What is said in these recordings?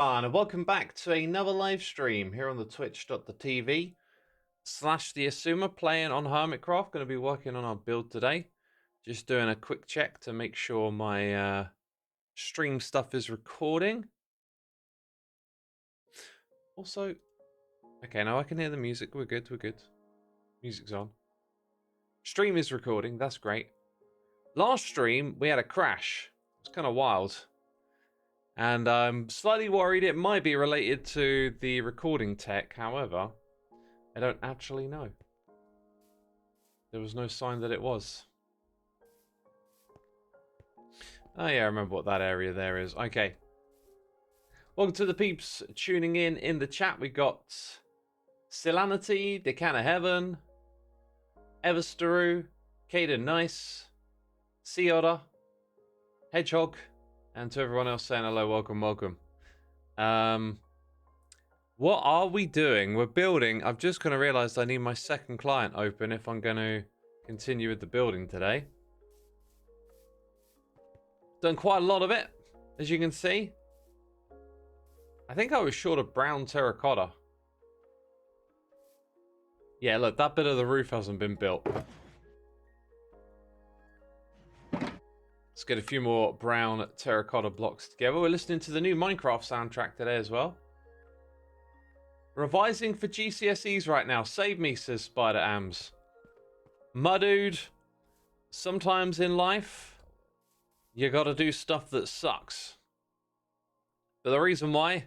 And welcome back to another live stream here on the twitch.tv / the Xisuma playing on Hermitcraft. Going to be working on our build today. Just doing a quick check to make sure my stream stuff is recording. Also, okay, now I can hear the music. We're good, we're good. Music's on. Stream is recording, that's great. Last stream, we had a crash. It's kind of wild. And I'm slightly worried it might be related to the recording tech. However, I don't actually know. There was no sign that it was. Oh yeah, I remember what that area there is. Okay. Welcome to the peeps tuning in the chat. We got Silanity, Decan of Heaven, Eversteru, Caden Nice, Sea Otter, Hedgehog, and to everyone else saying hello, welcome, welcome. What are we doing? We're building. I've just kind of realized I need my second client open if I'm going to continue with the building today. Done quite a lot of it, as you can see. I think I was short of brown terracotta. Yeah, look, that bit of the roof hasn't been built. Let's get a few more brown terracotta blocks together. We're listening to the new Minecraft soundtrack today as well. Revising for GCSEs right now. Save me, says Spider Ams. Dude, sometimes in life, you gotta do stuff that sucks. But the reason why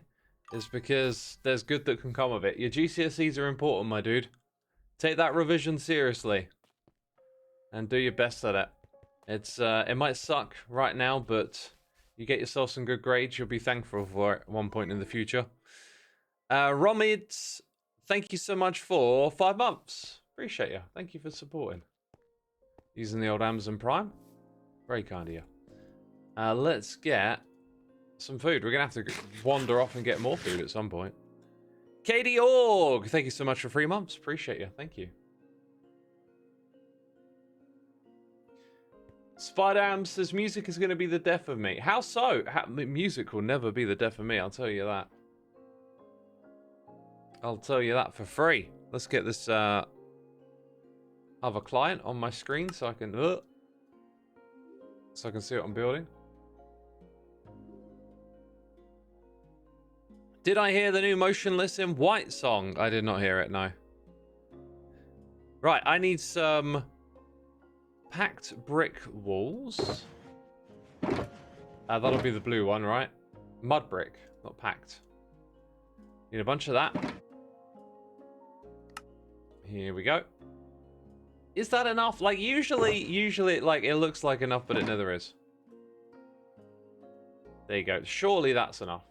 is because there's good that can come of it. Your GCSEs are important, my dude. Take that revision seriously. And do your best at it. It might suck right now, but you get yourself some good grades, you'll be thankful for it at one point in the future. Romid, thank you so much for 5 months. Appreciate you. Thank you for supporting. Using the old Amazon Prime. Very kind of you. Let's get some food. We're going to have to wander off and get more food at some point. Katie Org, thank you so much for 3 months. Appreciate you. Thank you. Spider-Am says music is going to be the death of me. How so? Music will never be the death of me, I'll tell you that. I'll tell you that for free. Let's get this other client on my screen so I can see what I'm building. Did I hear the new Motionless in White song? I did not hear it, no. Right, I need some packed brick walls. That'll be the blue one, right? Mud brick, not packed. Need a bunch of that. Here we go. Is that enough? Like, usually, like, it looks like enough, but it never is. There you go. Surely that's enough.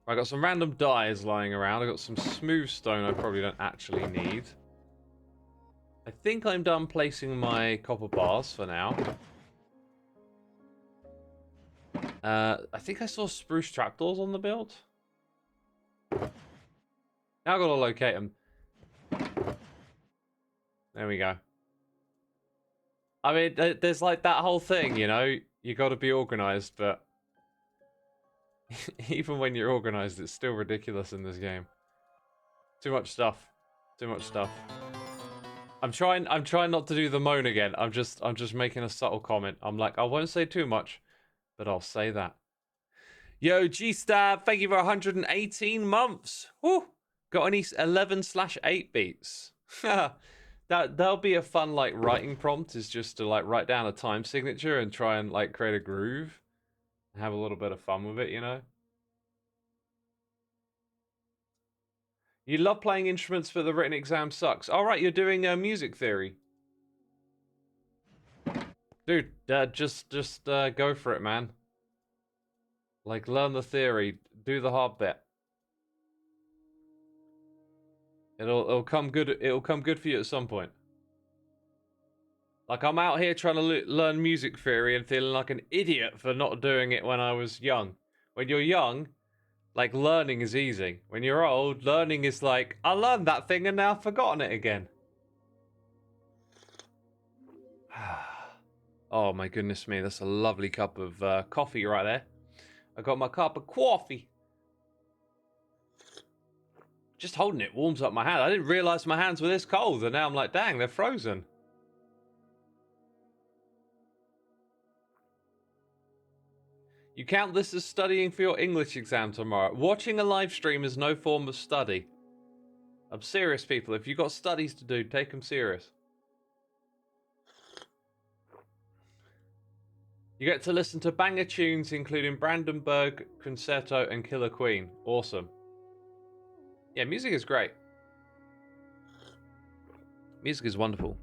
I got some random dyes lying around. I got some smooth stone I probably don't actually need. I think I'm done placing my copper bars for now. I think I saw spruce trapdoors on the build. Now I've got to locate them. There we go. I mean, there's like that whole thing, you know? You got to be organized, but even when you're organized, it's still ridiculous in this game. Too much stuff. Too much stuff. I'm trying not to do the moan again. I'm just making a subtle comment. I'm like, I won't say too much, but I'll say that. Yo, G-Stab, thank you for 118 months. Woo! Got any 11/8 beats? That'll be a fun like writing prompt, is just to like write down a time signature and try and like create a groove and have a little bit of fun with it, you know? You love playing instruments, but the written exam sucks. All right, you're doing music theory. Dude, just go for it, man. Like, learn the theory, do the hard bit. It'll come good. It'll come good for you at some point. Like, I'm out here trying to learn music theory and feeling like an idiot for not doing it when I was young. When you're young, like, learning is easy. When you're old, learning is like, I learned that thing and now I've forgotten it again. Oh my goodness me, that's a lovely cup of coffee right there. I got my cup of coffee. Just holding it warms up my hand. I didn't realize my hands were this cold, and now I'm like, dang, they're frozen. You count this as studying for your English exam tomorrow. Watching a live stream is no form of study. I'm serious, people. If you've got studies to do, take them serious. You get to listen to banger tunes, including Brandenburg Concerto and Killer Queen. Awesome. Yeah, music is great. Music is wonderful.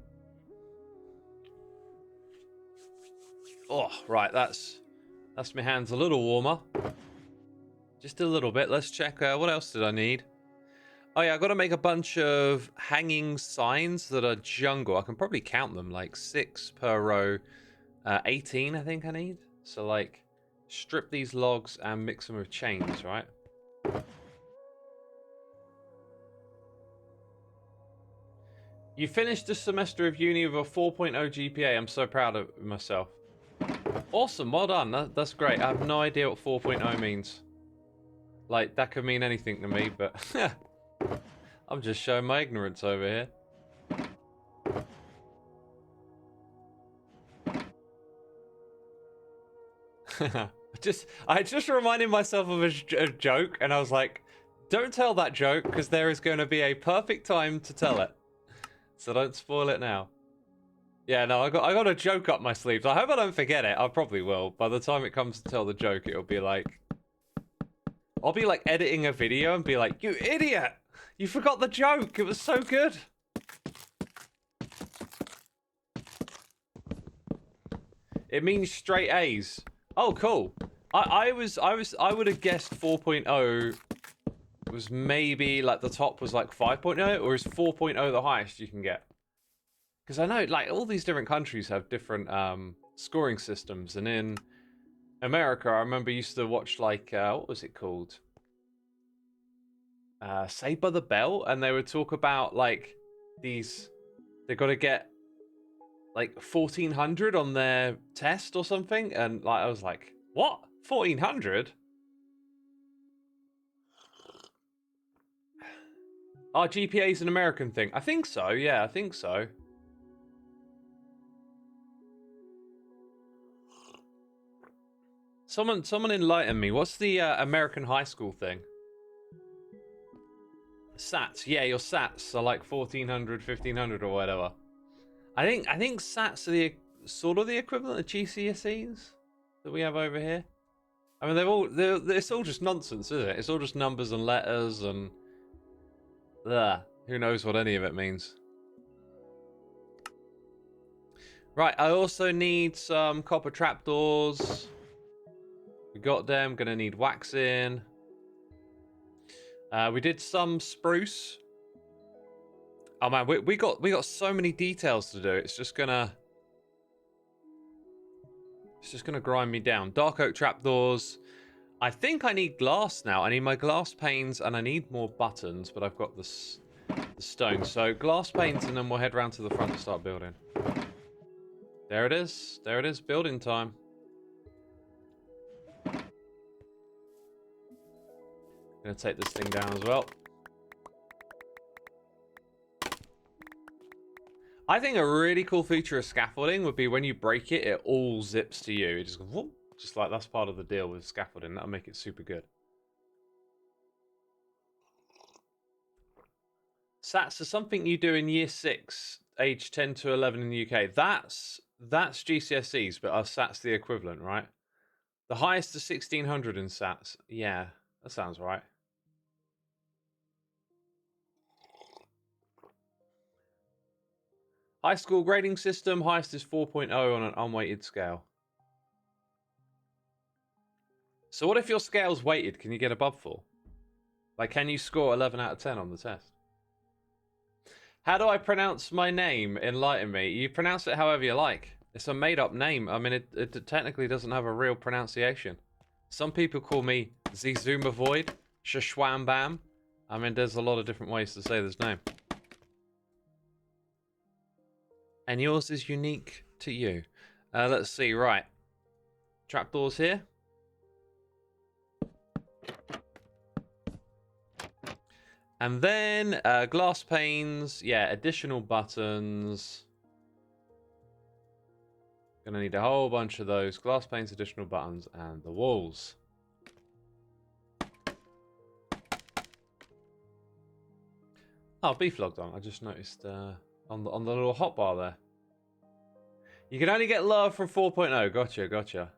Oh, right, that's my hands a little warmer. Just a little bit. Let's check. What else did I need? Oh yeah, I got to make a bunch of hanging signs that are jungle. I can probably count them, like 6 per row. 18, I think I need. So like, strip these logs and mix them with chains, right? You finished a semester of uni with a 4.0 GPA. I'm so proud of myself. Awesome, well done. That's great. I have no idea what 4.0 means. Like, that could mean anything to me, but I'm just showing my ignorance over here. I just reminded myself of a joke, and I was like, don't tell that joke, because there is going to be a perfect time to tell it. So don't spoil it now. Yeah, no, I got a joke up my sleeves. I hope I don't forget it. I probably will. By the time it comes to tell the joke, it'll be like... I'll be like editing a video and be like, you idiot! You forgot the joke! It was so good! It means straight A's. Oh, cool. I would have guessed 4.0 was maybe like the top was like 5.0, or is 4.0 the highest you can get? Because I know like all these different countries have different scoring systems, and in America I remember used to watch like what was it called? Saved by the Bell, and they would talk about like they've got to get like 1400 on their test or something, and like I was like, what? 1400? Our GPA is an American thing. I think so. Yeah, I think so. Someone enlighten me. What's the American high school thing? SATs. Yeah, your SATs are like 1400, 1500 or whatever. I think SATs are the sort of the equivalent of GCSEs that we have over here. I mean, it's all just nonsense, isn't it? It's all just numbers and letters and who knows what any of it means. Right, I also need some copper trapdoors. We got them. Gonna need waxing. We did some spruce. Oh man, we got so many details to do. It's just gonna grind me down. Dark oak trapdoors. I think I need glass now. I need my glass panes and I need more buttons, but I've got the stone. So glass panes, and then we'll head round to the front and start building. There it is. There it is. Building time. Gonna take this thing down as well. I think a really cool feature of scaffolding would be when you break it, it all zips to you. It just goes, whoop, just like that's part of the deal with scaffolding. That'll make it super good. SATs are something you do in year 6, age 10 to 11 in the UK. That's GCSEs, but are SATs the equivalent, right? The highest is 1600 in SATs. Yeah, that sounds right. High school grading system, highest is 4.0 on an unweighted scale. So what if your scale's weighted? Can you get above 4? Like, can you score 11 out of 10 on the test? How do I pronounce my name? Enlighten me. You pronounce it however you like. It's a made-up name. I mean, it technically doesn't have a real pronunciation. Some people call me xisumavoid, shashwambam. I mean, there's a lot of different ways to say this name. And yours is unique to you. Let's see, right. Trapdoors here. And then glass panes. Yeah, additional buttons. Gonna need a whole bunch of those. Glass panes, additional buttons, and the walls. Oh, beef logged on. I just noticed on the little hotbar there. You can only get lower from 4.0. Gotcha, gotcha.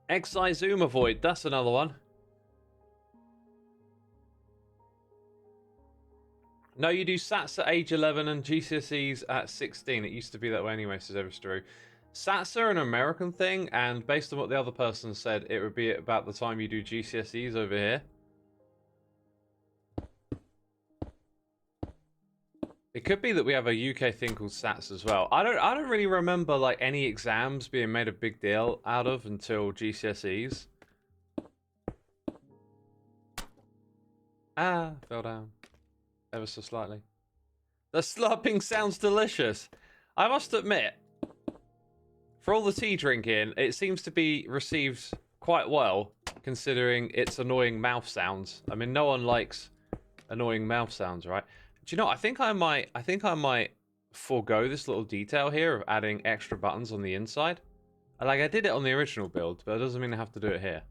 xisumavoid. That's another one. No, you do SATs at age 11 and GCSEs at 16. It used to be that way anyway, says Everstrew. SATs are an American thing, and based on what the other person said, it would be about the time you do GCSEs over here. It could be that we have a UK thing called SATs as well. I don't really remember like any exams being made a big deal out of until GCSEs. Ah, fell down. Ever so slightly. The slurping sounds delicious. I must admit, for all the tea drinking, it seems to be received quite well, considering its annoying mouth sounds. I mean, no one likes annoying mouth sounds, right? Do you know, I think I might forego this little detail here of adding extra buttons on the inside. Like, I did it on the original build, but it doesn't mean I have to do it here.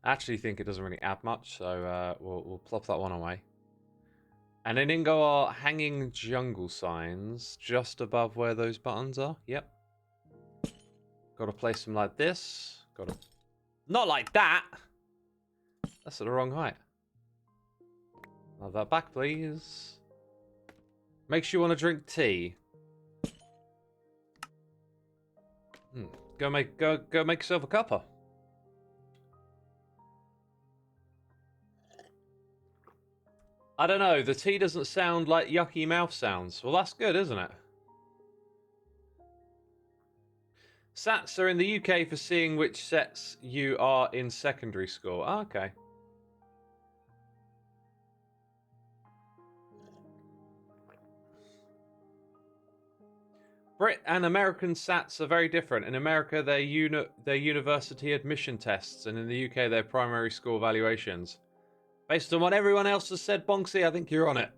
I actually think it doesn't really add much, so we'll plop that one away. And then in go our hanging jungle signs just above where those buttons are. Yep. Got to place them like this. Got to... Not like that! That's at the wrong height. Have that back, please. Makes you want to drink tea. Go make yourself a cuppa. I don't know, the tea doesn't sound like yucky mouth sounds. Well, that's good, isn't it? SATs are in the UK for seeing which sets you are in secondary school. Oh, okay. Brit and American SATs are very different. In America, they're university admission tests, and in the UK, they're primary school evaluations. Based on what everyone else has said, Bonksy, I think you're on it.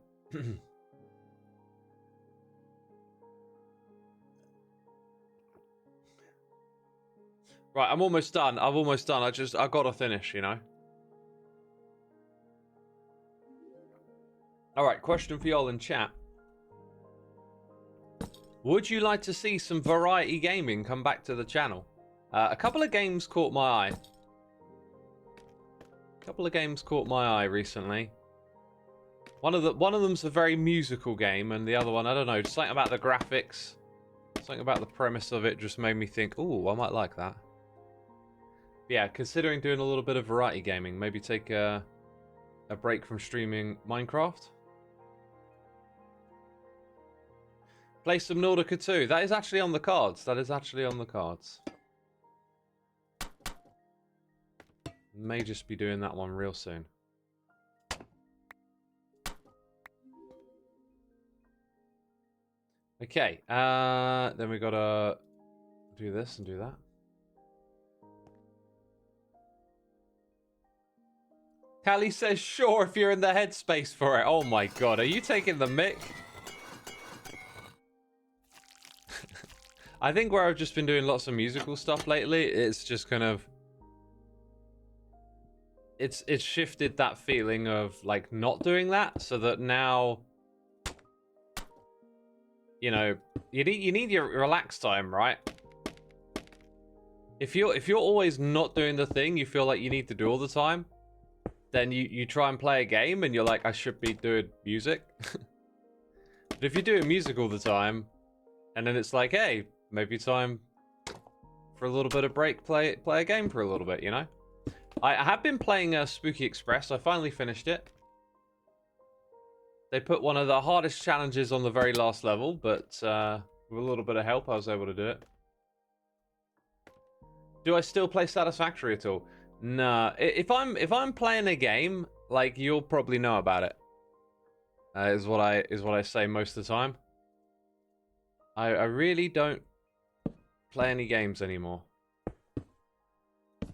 Right, I'm almost done. I'm almost done. I gotta finish, you know. Alright, question for y'all in chat. Would you like to see some variety gaming come back to the channel? A couple of games caught my eye. Recently. One of them's a very musical game, and the other one, I don't know, something about the graphics, something about the premise of it just made me think, ooh, I might like that. But yeah, considering doing a little bit of variety gaming, maybe take a break from streaming Minecraft. Play some Nordica 2. That is actually on the cards. May just be doing that one real soon. Okay, then we gotta do this and do that. Callie says, sure, if you're in the headspace for it. Oh my god, are you taking the mick? I think where I've just been doing lots of musical stuff lately, it's just kind of... It's shifted that feeling of, like, not doing that, so that now... You know, you need your relax time, right? If you're always not doing the thing you feel like you need to do all the time, then you try and play a game and you're like, I should be doing music. But if you're doing music all the time, and then it's like, hey, maybe time for a little bit of break, play a game for a little bit, you know? I have been playing Spooky Express. I finally finished it. They put one of the hardest challenges on the very last level, but with a little bit of help, I was able to do it. Do I still play Satisfactory at all? Nah. If I'm playing a game, like, you'll probably know about it. Is what I say most of the time. I really don't play any games anymore.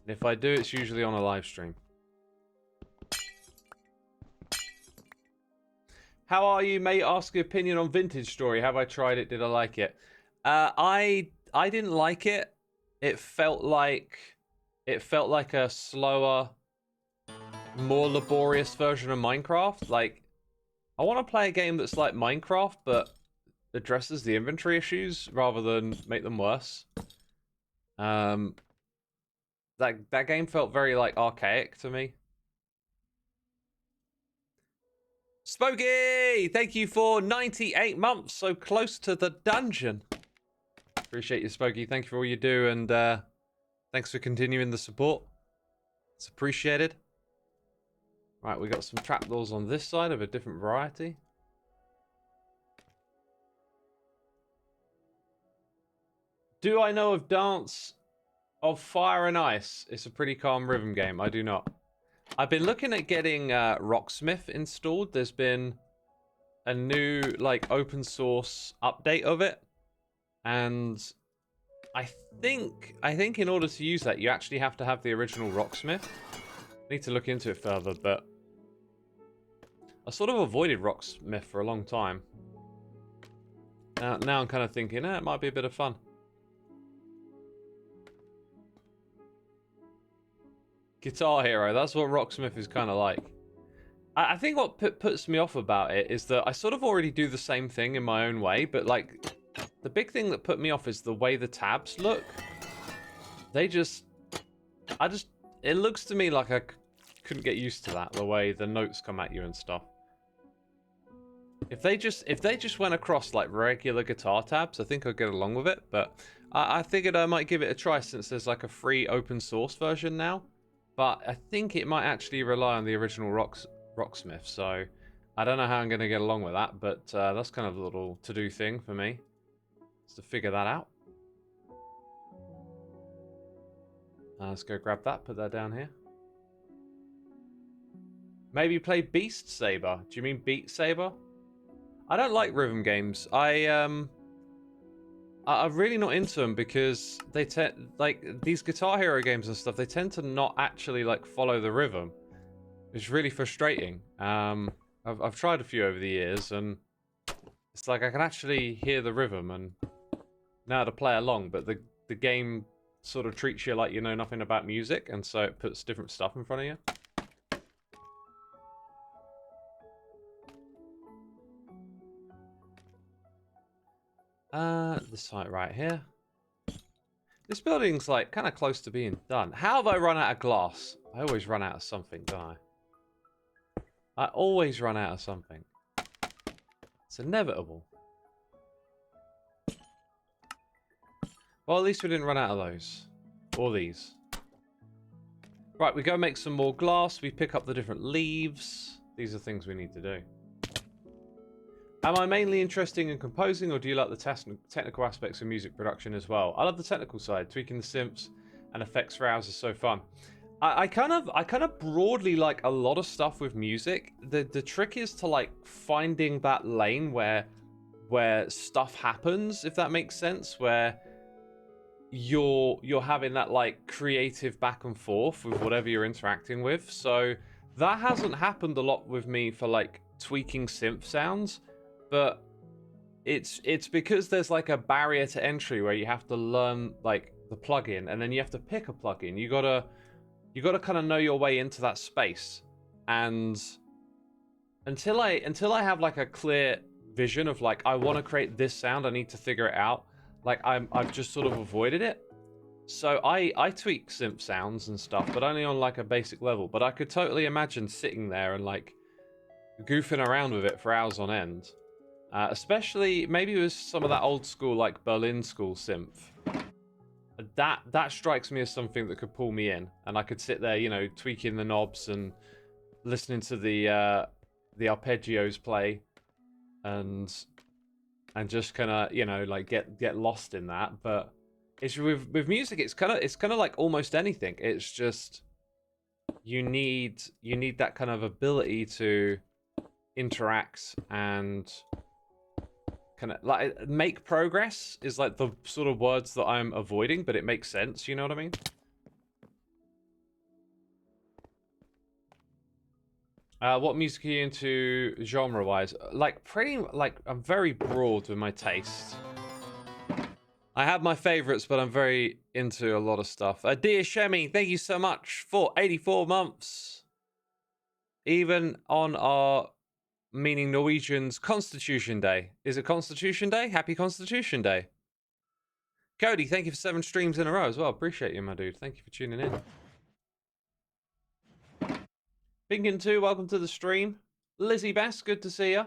If I do, it's usually on a live stream. How are you, mate? Ask your opinion on Vintage Story. Have I tried it? Did I like it? I didn't like it. It felt like a slower, more laborious version of Minecraft. Like, I want to play a game that's like Minecraft, but addresses the inventory issues rather than make them worse. That game felt very like archaic to me. Spooky, thank you for 98 months, so close to the dungeon. Appreciate you, Spooky. Thank you for all you do, and thanks for continuing the support. It's appreciated. Right, we got some trapdoors on this side of a different variety. Do I know of Dance of Fire and Ice? It's a pretty calm rhythm game. I do not. I've been looking at getting Rocksmith installed. There's been a new like open source update of it, and I think in order to use that, you actually have to have the original Rocksmith. I need to look into it further, but I sort of avoided Rocksmith for a long time. Now I'm kind of thinking, it might be a bit of fun. Guitar Hero, that's what Rocksmith is kind of like. I think what puts me off about it is that I sort of already do the same thing in my own way, but like, the big thing that put me off is the way the tabs look. It looks to me like I couldn't get used to that, the way the notes come at you and stuff. If they just went across like regular guitar tabs, I think I'd get along with it, but I figured I might give it a try since there's like a free open source version now. But I think it might actually rely on the original Rocksmith, so I don't know how I'm going to get along with that, but that's kind of a little to-do thing for me, is to figure that out. Let's go grab that, put that down here. Maybe play Beast Saber. Do you mean Beat Saber? I don't like rhythm games. I'm really not into them because they like these Guitar Hero games and stuff. They tend to not actually like follow the rhythm. It's really frustrating. I've tried a few over the years, and it's like I can actually hear the rhythm and know how to play along, but the game sort of treats you like you know nothing about music, and so it puts different stuff in front of you. The site right here. This building's like kind of close to being done. How have I run out of glass? I always run out of something, don't I? I always run out of something. It's inevitable. Well, at least we didn't run out of those. Or these. Right, we go make some more glass. We pick up the different leaves. These are things we need to do. Am I mainly interested in composing, or do you like the technical aspects of music production as well? I love the technical side. Tweaking the synths and effects for hours is so fun. I kind of broadly like a lot of stuff with music. The trick is to like finding that lane where stuff happens, if that makes sense, where you're having that like creative back and forth with whatever you're interacting with. So that hasn't happened a lot with me for like tweaking synth sounds. But it's because there's like a barrier to entry where you have to learn like the plugin, and then you have to pick a plugin. You gotta kind of know your way into that space. And until I have like a clear vision of like I want to create this sound, I need to figure it out. Like I've just sort of avoided it. So I tweak synth sounds and stuff, but only on like a basic level. But I could totally imagine sitting there and like goofing around with it for hours on end. Especially maybe with some of that old school like Berlin school synth. That strikes me as something that could pull me in, and I could sit there, you know, tweaking the knobs and listening to the arpeggios play, and just kind of, you know, like get lost in that. But it's with music, it's kind of like almost anything. It's just you need that kind of ability to interact and kind of like make progress is like the sort of words that I'm avoiding, but it makes sense, you know what I mean? What music are you into genre-wise? Like, I'm very broad with my taste. I have my favorites, but I'm very into a lot of stuff. Dear Shemi, thank you so much for 84 months. Even on our, meaning Norwegians, Constitution Day. Is it Constitution Day? Happy Constitution Day. Cody, thank you for 7 streams in a row as well. Appreciate you, my dude. Thank you for tuning in. Binkin2, welcome to the stream. Lizzie Bass, good to see you.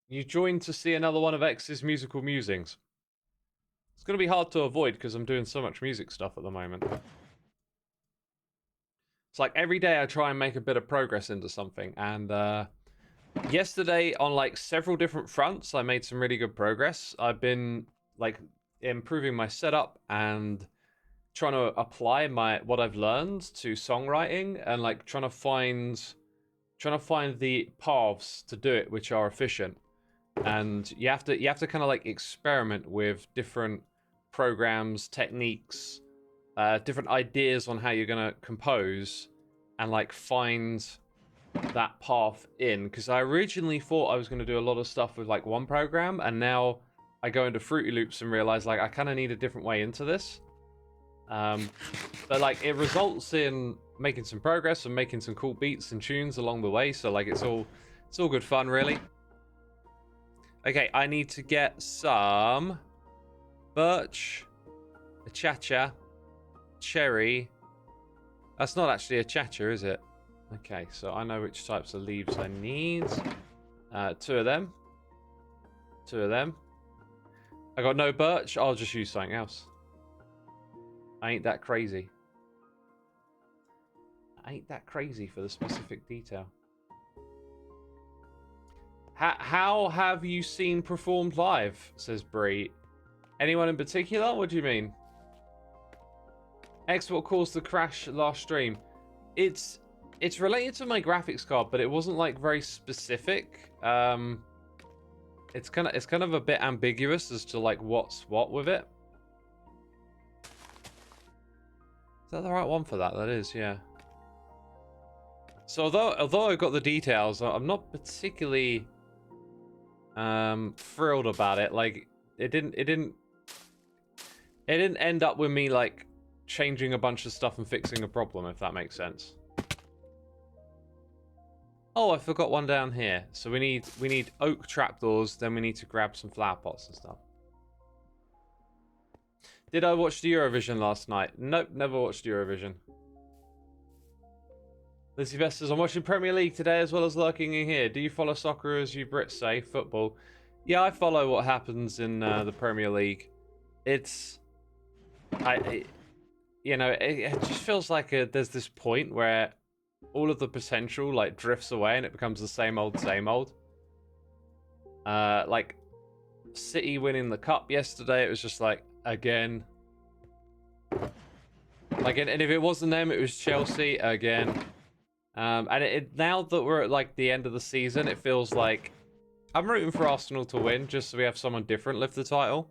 You joined to see another one of X's musical musings. It's going to be hard to avoid because I'm doing so much music stuff at the moment. It's like every day I try and make a bit of progress into something. And yesterday, on like several different fronts, I made some really good progress. I've been like improving my setup and trying to apply what I've learned to songwriting and like trying to find the paths to do it which are efficient. And you have to kind of like experiment with different programs, techniques, different ideas on how you're gonna compose, and like find that path in. Because I originally thought I was gonna do a lot of stuff with like one program, and now I go into Fruity Loops and realize like I kind of need a different way into this. But like it results in making some progress and making some cool beats and tunes along the way. So like it's all good fun, really. Okay, I need to get some birch, a cha-cha, cherry. That's not actually a cha-cha, is it? Okay, so I know which types of leaves I need. 2 of them. 2 of them. I got no birch. I'll just use something else. I ain't that crazy. I ain't that crazy for the specific detail. How have you seen performed live? Says Bree. Anyone in particular? What do you mean? X, what caused the crash last stream? It's related to my graphics card, but it wasn't like very specific. It's kind of a bit ambiguous as to like what's what with it. Is that the right one for that? That is, yeah. So although I got the details, I'm not particularly thrilled about it. Like it didn't end up with me like changing a bunch of stuff and fixing a problem, if that makes sense. Oh, I forgot one down here. So we need oak trapdoors, then we need to grab some flower pots and stuff. Did I watch the Eurovision last night? Nope, never watched Eurovision. Lizzie Best says, I'm watching Premier League today as well as lurking in here. Do you follow soccer as you Brits say, football? Yeah, I follow what happens in the Premier League. It's... you know, it just feels like there's this point where all of the potential like drifts away and it becomes the same old, same old. Like City winning the cup yesterday, it was just like, again. Like, and if it wasn't them, it was Chelsea again. And now that we're at like the end of the season, it feels like I'm rooting for Arsenal to win just so we have someone different lift the title.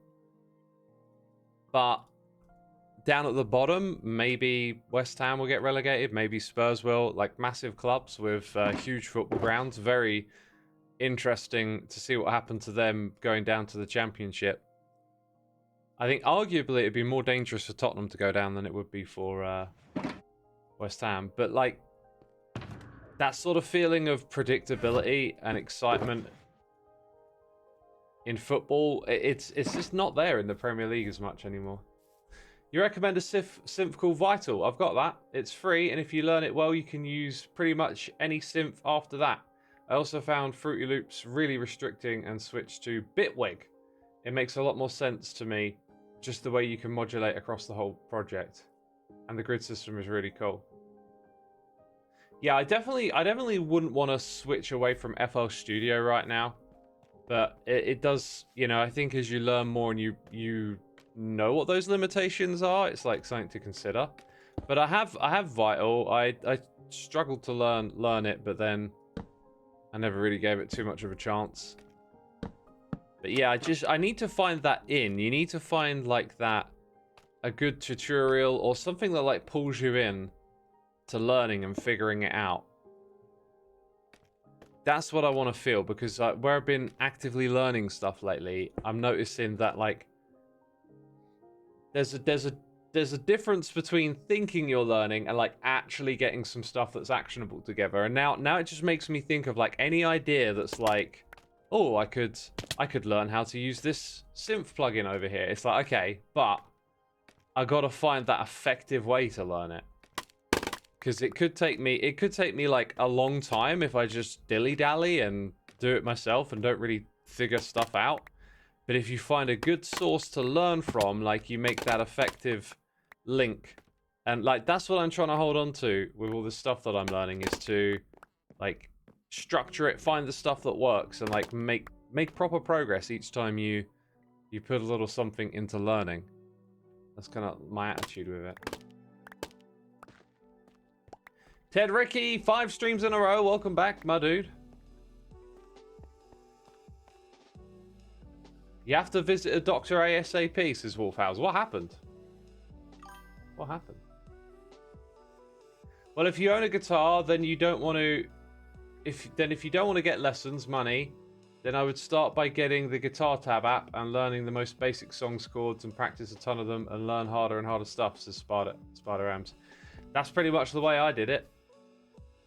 But down at the bottom, maybe West Ham will get relegated, maybe Spurs will. Like massive clubs with huge football grounds. Very interesting to see what happened to them going down to the Championship. I think arguably it'd be more dangerous for Tottenham to go down than it would be for West Ham. But like that sort of feeling of predictability and excitement in football, it's just not there in the Premier League as much anymore. You recommend a synth called Vital? I've got that. It's free, and if you learn it well, you can use pretty much any synth after that. I also found Fruity Loops really restricting and switched to Bitwig. It makes a lot more sense to me, just the way you can modulate across the whole project. And the grid system is really cool. Yeah, I definitely wouldn't want to switch away from FL Studio right now. But it does, you know, I think as you learn more and you know what those limitations are, it's like something to consider. But I have Vital. I struggled to learn it, but then I never really gave it too much of a chance. But yeah, I need to find that in. You need to find like that a good tutorial or something that like pulls you in to learning and figuring it out. That's what I want to feel, because where I've been actively learning stuff lately, I'm noticing that like there's a difference between thinking you're learning and like actually getting some stuff that's actionable together. And now it just makes me think of like any idea that's like, oh, I could learn how to use this synth plugin over here. It's like, okay, but I got to find that effective way to learn it. Because it could take me like a long time if I just dilly-dally and do it myself and don't really figure stuff out. But if you find a good source to learn from, like you make that effective link. And like that's what I'm trying to hold on to with all this stuff that I'm learning, is to like structure it, find the stuff that works, and like make proper progress each time you put a little something into learning. That's kind of my attitude with it. Ted Ricky, 5 streams in a row. Welcome back, my dude. You have to visit a doctor ASAP, says Wolfhouse. What happened? What happened? Well, if you own a guitar, then you don't want to... If you don't want to get lessons, money, then I would start by getting the Guitar Tab app and learning the most basic songs, chords, and practice a ton of them and learn harder and harder stuff, says Spider Ams. That's pretty much the way I did it.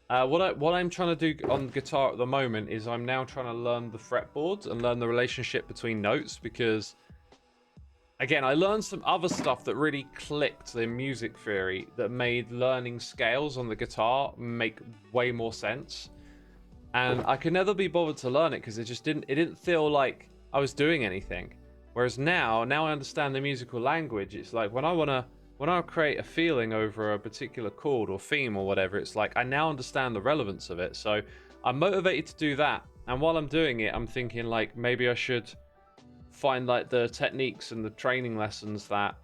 What I'm trying to do on guitar at the moment is I'm now trying to learn the fretboards and learn the relationship between notes, because again, I learned some other stuff that really clicked the music theory that made learning scales on the guitar make way more sense. And I could never be bothered to learn it because it didn't feel like I was doing anything. Whereas now I understand the musical language. It's like when I create a feeling over a particular chord or theme or whatever, it's like I now understand the relevance of it. So I'm motivated to do that. And while I'm doing it, I'm thinking like maybe I should find like the techniques and the training lessons that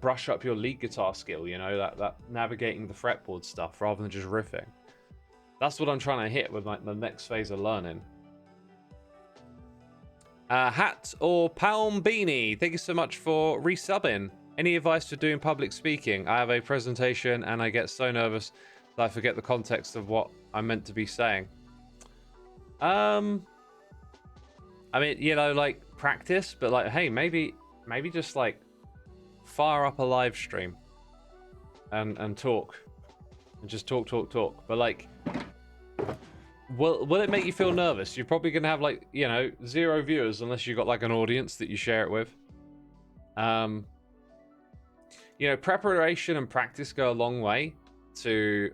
brush up your lead guitar skill, you know, that navigating the fretboard stuff rather than just riffing. That's what I'm trying to hit with like the next phase of learning. Hat or Palm Beanie, thank you so much for resubbing. Any advice for doing public speaking? I have a presentation and I get so nervous that I forget the context of what I'm meant to be saying. I mean, you know, like practice, but like, hey, maybe just like fire up a live stream and talk and just talk. But like, will it make you feel nervous? You're probably gonna have like, you know, 0 viewers unless you've got like an audience that you share it with. You know, preparation and practice go a long way to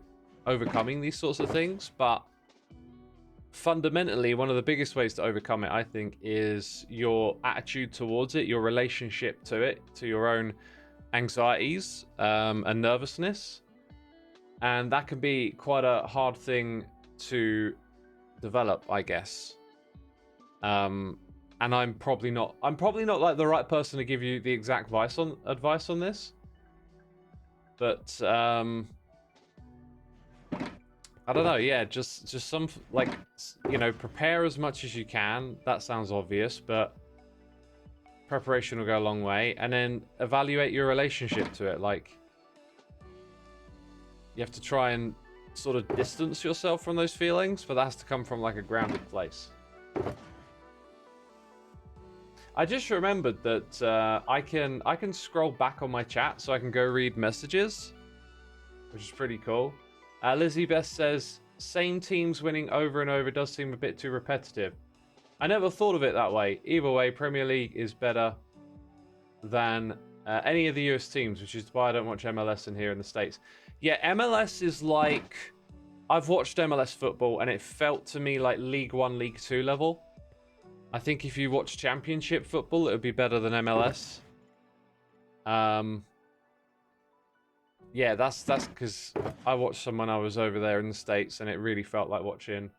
overcoming these sorts of things, but fundamentally, one of the biggest ways to overcome it, I think, is your attitude towards it, your relationship to it, to your own anxieties and nervousness. And that can be quite a hard thing to develop, I guess. And I'm probably not like the right person to give you the exact advice on this. But I don't know, yeah, just some, like, you know, prepare as much as you can. That sounds obvious, but preparation will go a long way. And then evaluate your relationship to it. Like, you have to try and sort of distance yourself from those feelings, but that has to come from like a grounded place. I just remembered that I can scroll back on my chat, so I can go read messages, which is pretty cool. Lizzie Best says, same teams winning over and over does seem a bit too repetitive. I never thought of it that way. Either way, Premier League is better than any of the US teams, which is why I don't watch MLS in here in the States. Yeah, MLS is like, I've watched MLS football and it felt to me like League 1, League 2 level. I think if you watch Championship football, it would be better than MLS. Yeah, that's because I watched some when I was over there in the States, and it really felt like watching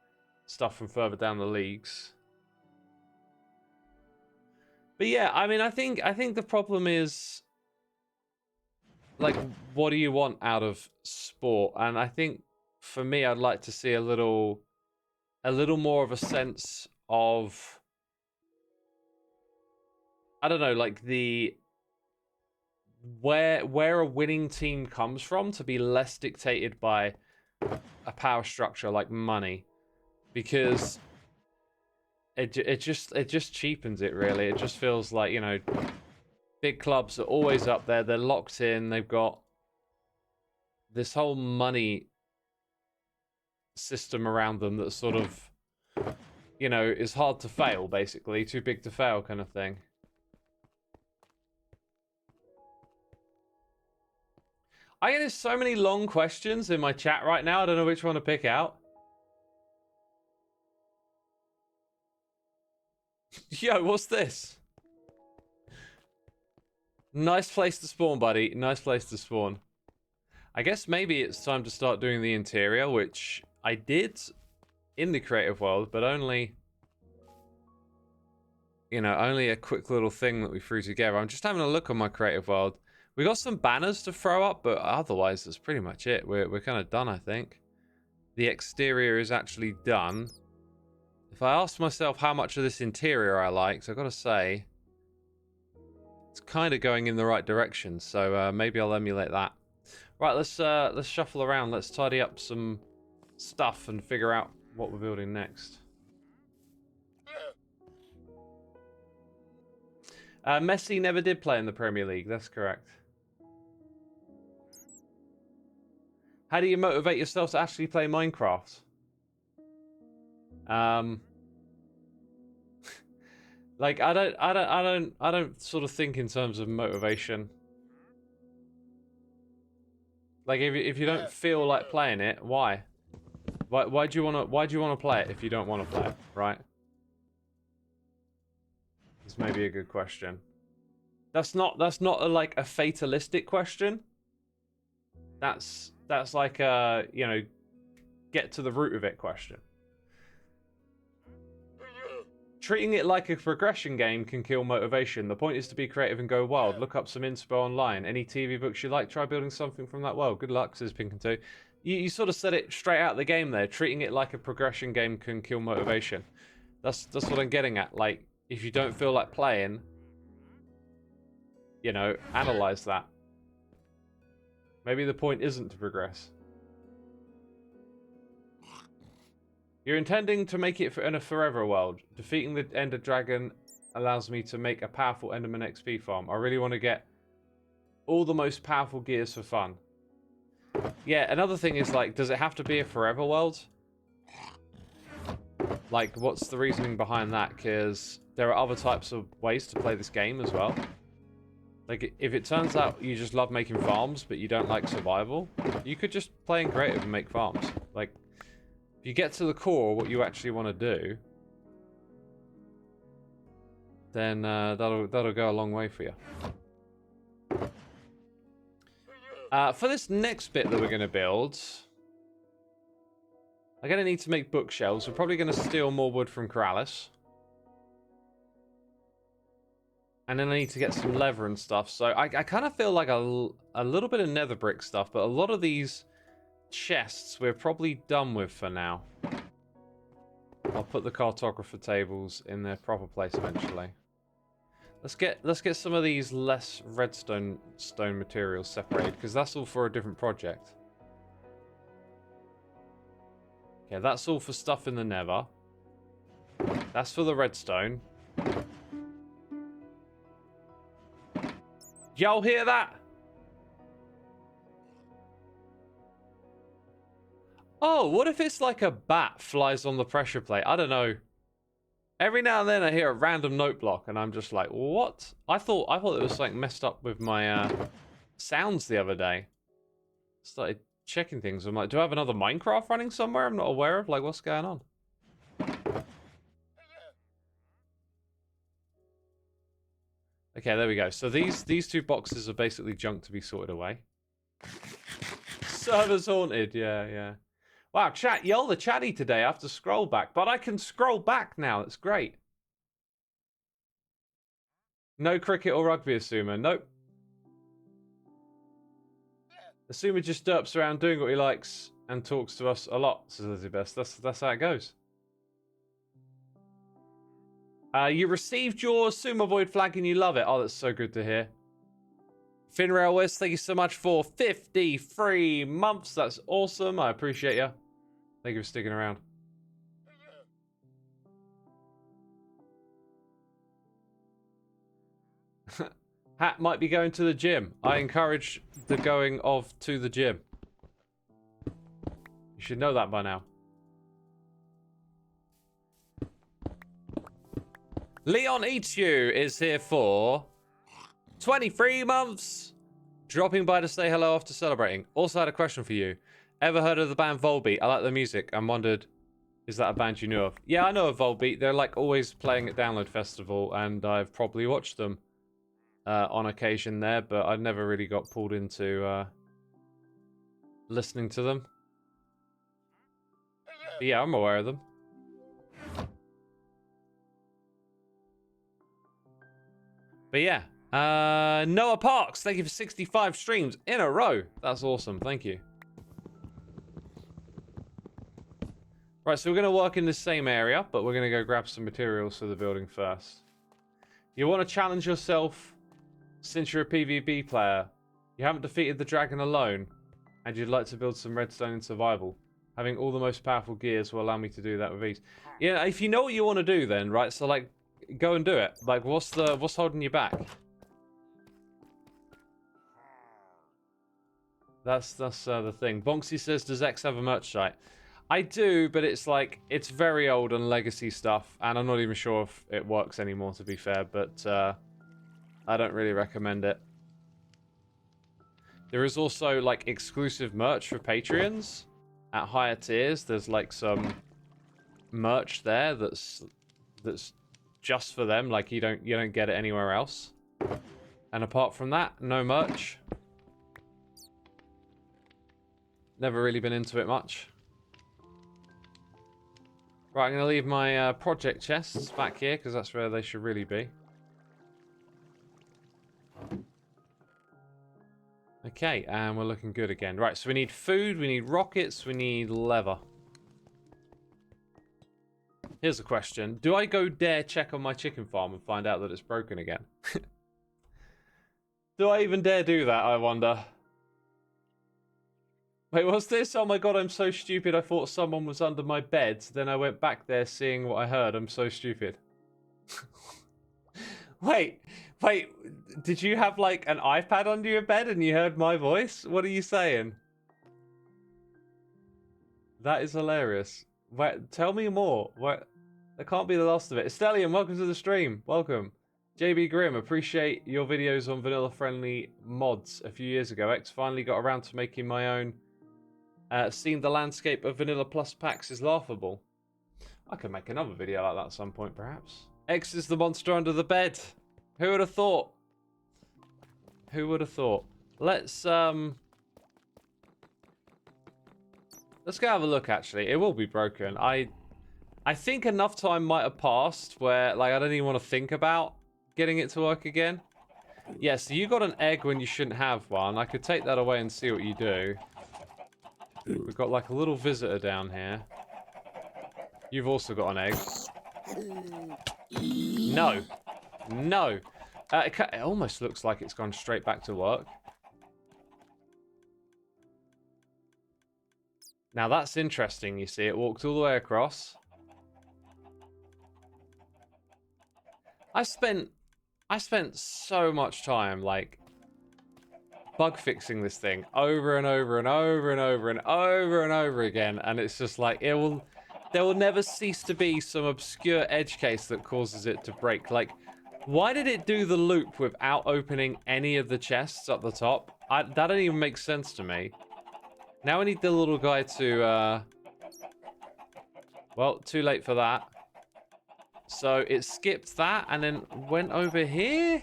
stuff from further down the leagues. But yeah, I mean, I think the problem is, like, what do you want out of sport? And I think for me, I'd like to see a little more of a sense of, I don't know, like the where a winning team comes from to be less dictated by a power structure like money, because it just cheapens it really. It just feels like, you know, big clubs are always up there. They're locked in. They've got this whole money system around them that sort of, you know, is hard to fail, basically. Too big to fail kind of thing. I get so many long questions in my chat right now. I don't know which one to pick out. Yo, what's this? Nice place to spawn, buddy. Nice place to spawn. I guess maybe it's time to start doing the interior, which I did in the creative world, but only, you know, only a quick little thing that we threw together. I'm just having a look on my creative world. We got some banners to throw up, but otherwise that's pretty much it. We're kind of done, I think. The exterior is actually done. If I ask myself how much of this interior I like, so I've got to say, it's kind of going in the right direction. So maybe I'll emulate that. Right, let's shuffle around. Let's tidy up some stuff and figure out what we're building next. Messi never did play in the Premier League. That's correct. How do you motivate yourself to actually play Minecraft? Like I don't sort of think in terms of motivation. Like if you don't feel like playing it, why? Why do you wanna play it if you don't want to play it, right? This may be a good question. That's not like a fatalistic question. That's like a, you know, get to the root of it question. Treating it like a progression game can kill motivation. The point is to be creative and go wild. Look up some inspo online. Any TV books you like, try building something from that world. Good luck, says Pink and 2. You sort of said it straight out of the game there. Treating it like a progression game can kill motivation. That's what I'm getting at. Like, if you don't feel like playing, you know, analyze that. Maybe the point isn't to progress. You're intending to make it in a forever world. Defeating the Ender Dragon allows me to make a powerful Enderman XP farm. I really want to get all the most powerful gears for fun. Yeah, another thing is, like, does it have to be a forever world? Like, what's the reasoning behind that? Because there are other types of ways to play this game as well. Like, if it turns out you just love making farms, but you don't like survival, you could just play in creative and make farms. Like, if you get to the core of what you actually want to do, then that'll go a long way for you. For this next bit that we're going to build, I'm going to need to make bookshelves. We're probably going to steal more wood from Corrales. And then I need to get some leather and stuff. So I kind of feel like a little bit of nether brick stuff, but a lot of these chests we're probably done with for now. I'll put the cartographer tables in their proper place eventually. Let's get some of these less redstone materials separated, because that's all for a different project. Okay, that's all for stuff in the nether. That's for the redstone. Y'all hear that? Oh, what if it's like a bat flies on the pressure plate? I don't know. Every now and then I hear a random note block and I'm just like, what? I thought it was like messed up with my sounds the other day. Started checking things. I'm like, do I have another Minecraft running somewhere I'm not aware of? Like, what's going on? Okay, there we go. So these two boxes are basically junk to be sorted away. Server's haunted. Yeah. Wow, chat, y'all the chatty today. I have to scroll back, but I can scroll back now. That's great. No cricket or rugby, Xisuma. Nope. Xisuma just derps around doing what he likes and talks to us a lot, says Elizabeth. That's how it goes. You received your xisumavoid flag and you love it. Oh, that's so good to hear. Finrail West, thank you so much for 53 months. That's awesome. I appreciate you. Thank you for sticking around. Hat might be going to the gym. I encourage the going to the gym. You should know that by now. Leon Eats You is here for 23 months. Dropping by to say hello after celebrating. Also had a question for you. Ever heard of the band Volbeat? I like their music and wondered, is that a band you knew of? Yeah, I know of Volbeat. They're like always playing at Download Festival, and I've probably watched them on occasion there, but I never really got pulled into listening to them. But yeah, I'm aware of them. But yeah, Noah Parks, thank you for 65 streams in a row. That's awesome, thank you. Right, so we're going to work in the same area, but we're going to go grab some materials for the building first. You want to challenge yourself since you're a PvP player. You haven't defeated the dragon alone, and you'd like to build some redstone in survival. Having all the most powerful gears will allow me to do that with ease. Yeah, if you know what you want to do then, right, so like, go and do it. Like, what's holding you back? That's the thing. Bonksy says, does X have a merch site? I do, but it's like, it's very old and legacy stuff, and I'm not even sure if it works anymore, to be fair, but I don't really recommend it. There is also like exclusive merch for Patreons at higher tiers. There's like some merch there that's just for them. Like you don't get it anywhere else. And apart from that, no merch. Never really been into it much. Right, I'm gonna leave my project chests back here because that's where they should really be. Okay, and we're looking good again. Right, so we need food, we need rockets, we need leather. Here's a question. Do I go dare check on my chicken farm and find out that it's broken again? Do I even dare do that, I wonder? Wait, what's this? Oh my god, I'm so stupid. I thought someone was under my bed. Then I went back there seeing what I heard. I'm so stupid. Wait, did you have like an iPad under your bed and you heard my voice? What are you saying? That is hilarious. Wait, tell me more. What? That can't be the last of it. Stellium, welcome to the stream. Welcome. JB Grimm, appreciate your videos on vanilla-friendly mods a few years ago. X finally got around to making my own. Seeing the landscape of Vanilla Plus packs is laughable. I could make another video like that at some point, perhaps. X is the monster under the bed. Who would have thought? Who would have thought? Let's go have a look, actually. It will be broken. I think enough time might have passed where, like, I don't even want to think about getting it to work again. Yeah, so you got an egg when you shouldn't have one. I could take that away and see what you do. We've got, like, a little visitor down here. You've also got an egg. No. No. It almost looks like it's gone straight back to work. Now that's interesting, you see. It walked all the way across. I spent so much time, like, bug fixing this thing over and over and over and over and over and over again, and it's just like, there will never cease to be some obscure edge case that causes it to break. Like, why did it do the loop without opening any of the chests up the top? That don't even make sense to me. Now I need the little guy to, well, too late for that. So it skipped that and then went over here?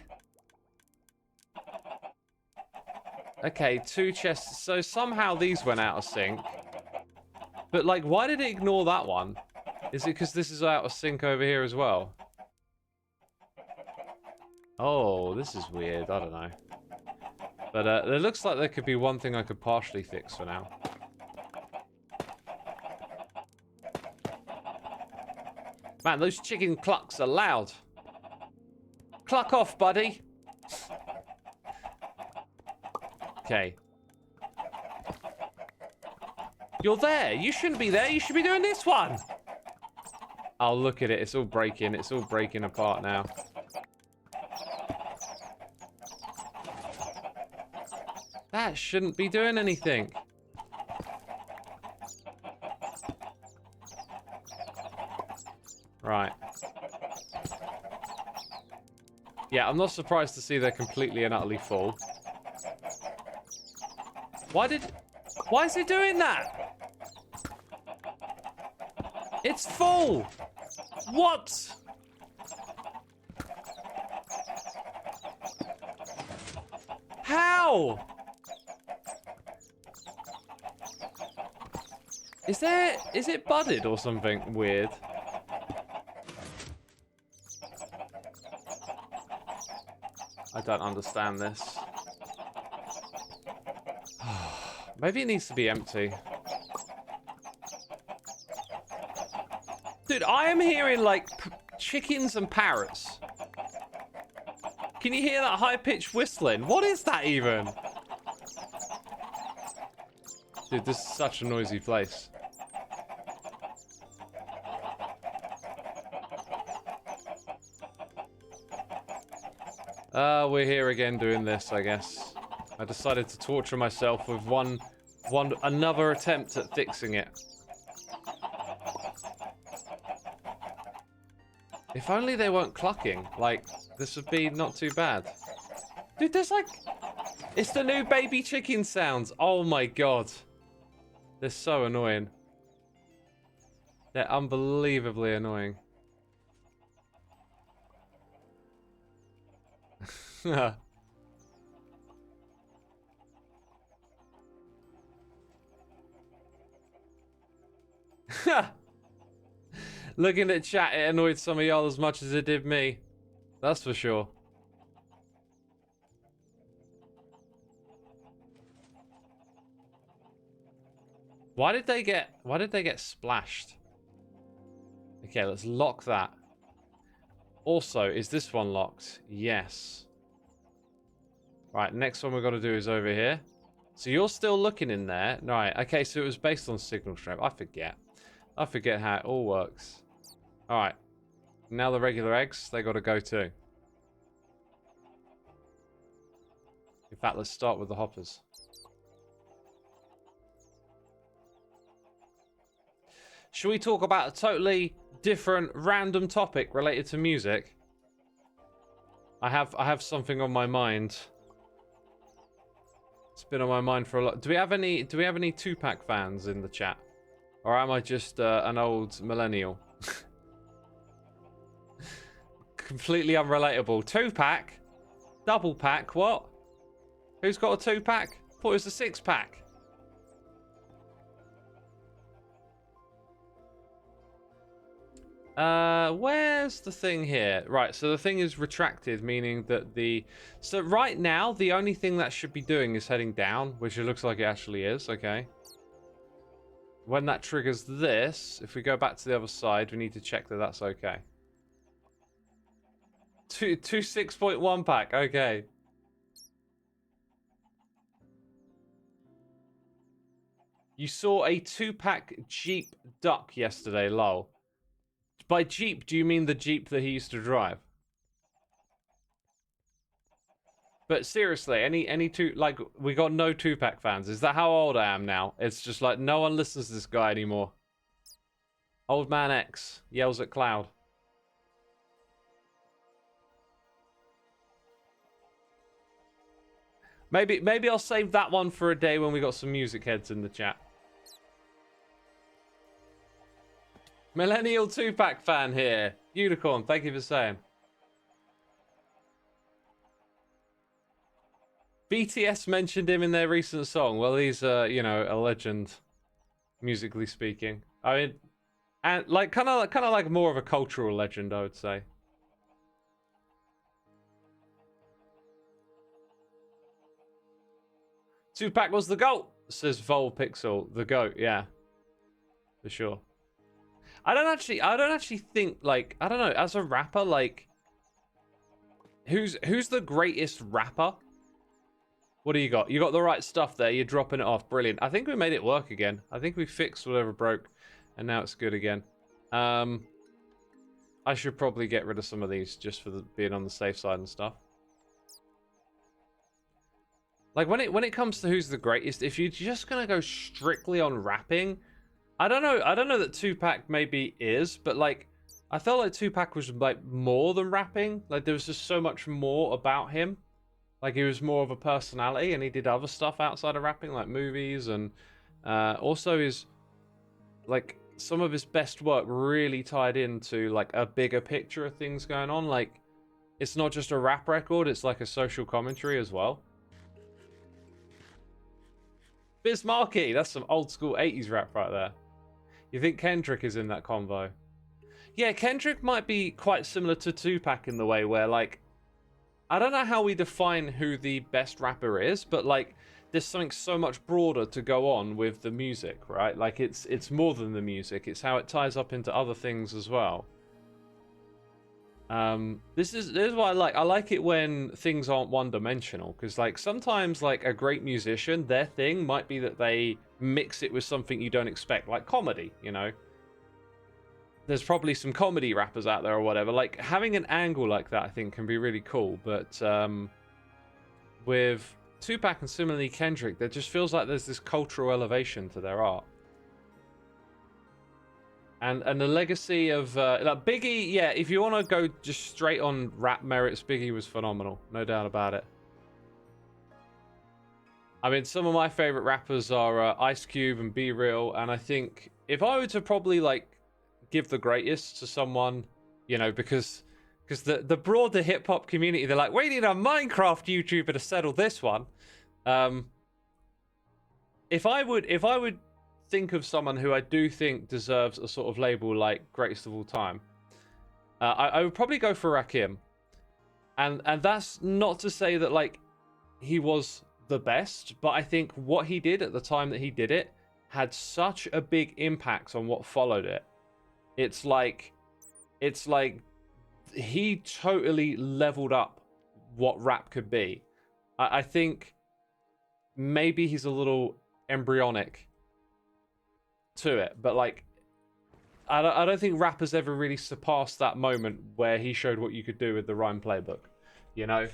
Okay, 2 chests. So somehow these went out of sync. But, like, why did it ignore that one? Is it because this is out of sync over here as well? Oh, this is weird. I don't know. But it looks like there could be one thing I could partially fix for now. Man, those chicken clucks are loud. Cluck off, buddy. Okay. You're there. You shouldn't be there. You should be doing this one. Oh, look at it. It's all breaking. It's all breaking apart now. That shouldn't be doing anything. Right. Yeah, I'm not surprised to see they're completely and utterly full. Why is it doing that? It's full! What? How? Is it budded or something weird? I don't understand this. Maybe it needs to be empty. Dude, I am hearing like chickens and parrots. Can you hear that high-pitched whistling? What is that even? Dude, this is such a noisy place. We're here again doing this, I guess. I decided to torture myself with another attempt at fixing it. If only they weren't clucking. Like, this would be not too bad. Dude, there's like... It's the new baby chicken sounds. Oh my god. They're so annoying. They're unbelievably annoying. Looking at chat, it annoyed some of y'all as much as it did me. That's for sure. Why did they get splashed? Okay, let's lock that. Also, is this one locked? Yes. Right, next one we've got to do is over here. So you're still looking in there. Right, okay, so it was based on signal strength. I forget how it all works. Alright. Now the regular eggs, they got to go too. In fact, let's start with the hoppers. Should we talk about a totally different random topic related to music? I have something on my mind. It's been on my mind for a lot. Do we have any Tupac fans in the chat? Or am I just an old millennial? Completely unrelatable. 2-pack? Double pack, what? Who's got a 2-pack? Thought it was a 6-pack. Where's the thing here? Right, so the thing is retracted, meaning that so right now, the only thing that should be doing is heading down, which it looks like it actually is, okay. When that triggers this, if we go back to the other side, we need to check that that's okay. 2 6.1 pack, okay. You saw a 2-pack Jeep Duck yesterday, lol. By Jeep, do you mean the Jeep that he used to drive? But seriously, any two, like, we got no 2-pack fans. Is that how old I am now? It's just like, no one listens to this guy anymore. Old Man X yells at Cloud. Maybe I'll save that one for a day when we got some music heads in the chat. Millennial 2-pack fan here. Unicorn, thank you for saying. BTS mentioned him in their recent song. Well, he's, you know, a legend, musically speaking. I mean, and like kind of like more of a cultural legend, I would say. Tupac was the GOAT, says Volpixel. The GOAT, yeah, for sure. I don't actually think, like, I don't know, as a rapper, like, who's the greatest rapper? What do you got? You got the right stuff there. You're dropping it off. Brilliant. I think we made it work again. I think we fixed whatever broke, and now it's good again. I should probably get rid of some of these just for being on the safe side and stuff. Like when it comes to who's the greatest, if you're just gonna go strictly on rapping, I don't know that Tupac maybe is, but like I felt like Tupac was like more than rapping. Like there was just so much more about him. Like he was more of a personality, and he did other stuff outside of rapping, like movies, and also his like some of his best work really tied into like a bigger picture of things going on. Like it's not just a rap record; it's like a social commentary as well. Bismarcky, that's some old school 80s rap right there. You think Kendrick is in that convo? Yeah, Kendrick might be quite similar to Tupac in the way where like I don't know how we define who the best rapper is, but like there's something so much broader to go on with the music, right? Like it's more than the music, it's how it ties up into other things as well. This is what I like. I like it when things aren't one-dimensional, because like sometimes like a great musician, their thing might be that they mix it with something you don't expect, like comedy, you know. There's probably some comedy rappers out there or whatever. Like having an angle like that, I think, can be really cool. But with Tupac and similarly Kendrick, there just feels like there's this cultural elevation to their art. And the legacy of like Biggie, yeah. If you want to go just straight on rap merits, Biggie was phenomenal, no doubt about it. I mean, some of my favorite rappers are Ice Cube and Be Real, and I think if I were to probably like give the greatest to someone, you know, because the broader hip hop community, they're like, we need a Minecraft YouTuber to settle this one. If I would think of someone who I do think deserves a sort of label like greatest of all time, I would probably go for Rakim, and that's not to say that like he was the best, but I think what he did at the time that he did it had such a big impact on what followed it. It's like he totally leveled up what rap could be. I think maybe he's a little embryonic to it, but like I don't think rap has ever really surpassed that moment where he showed what you could do with the rhyme playbook, you know.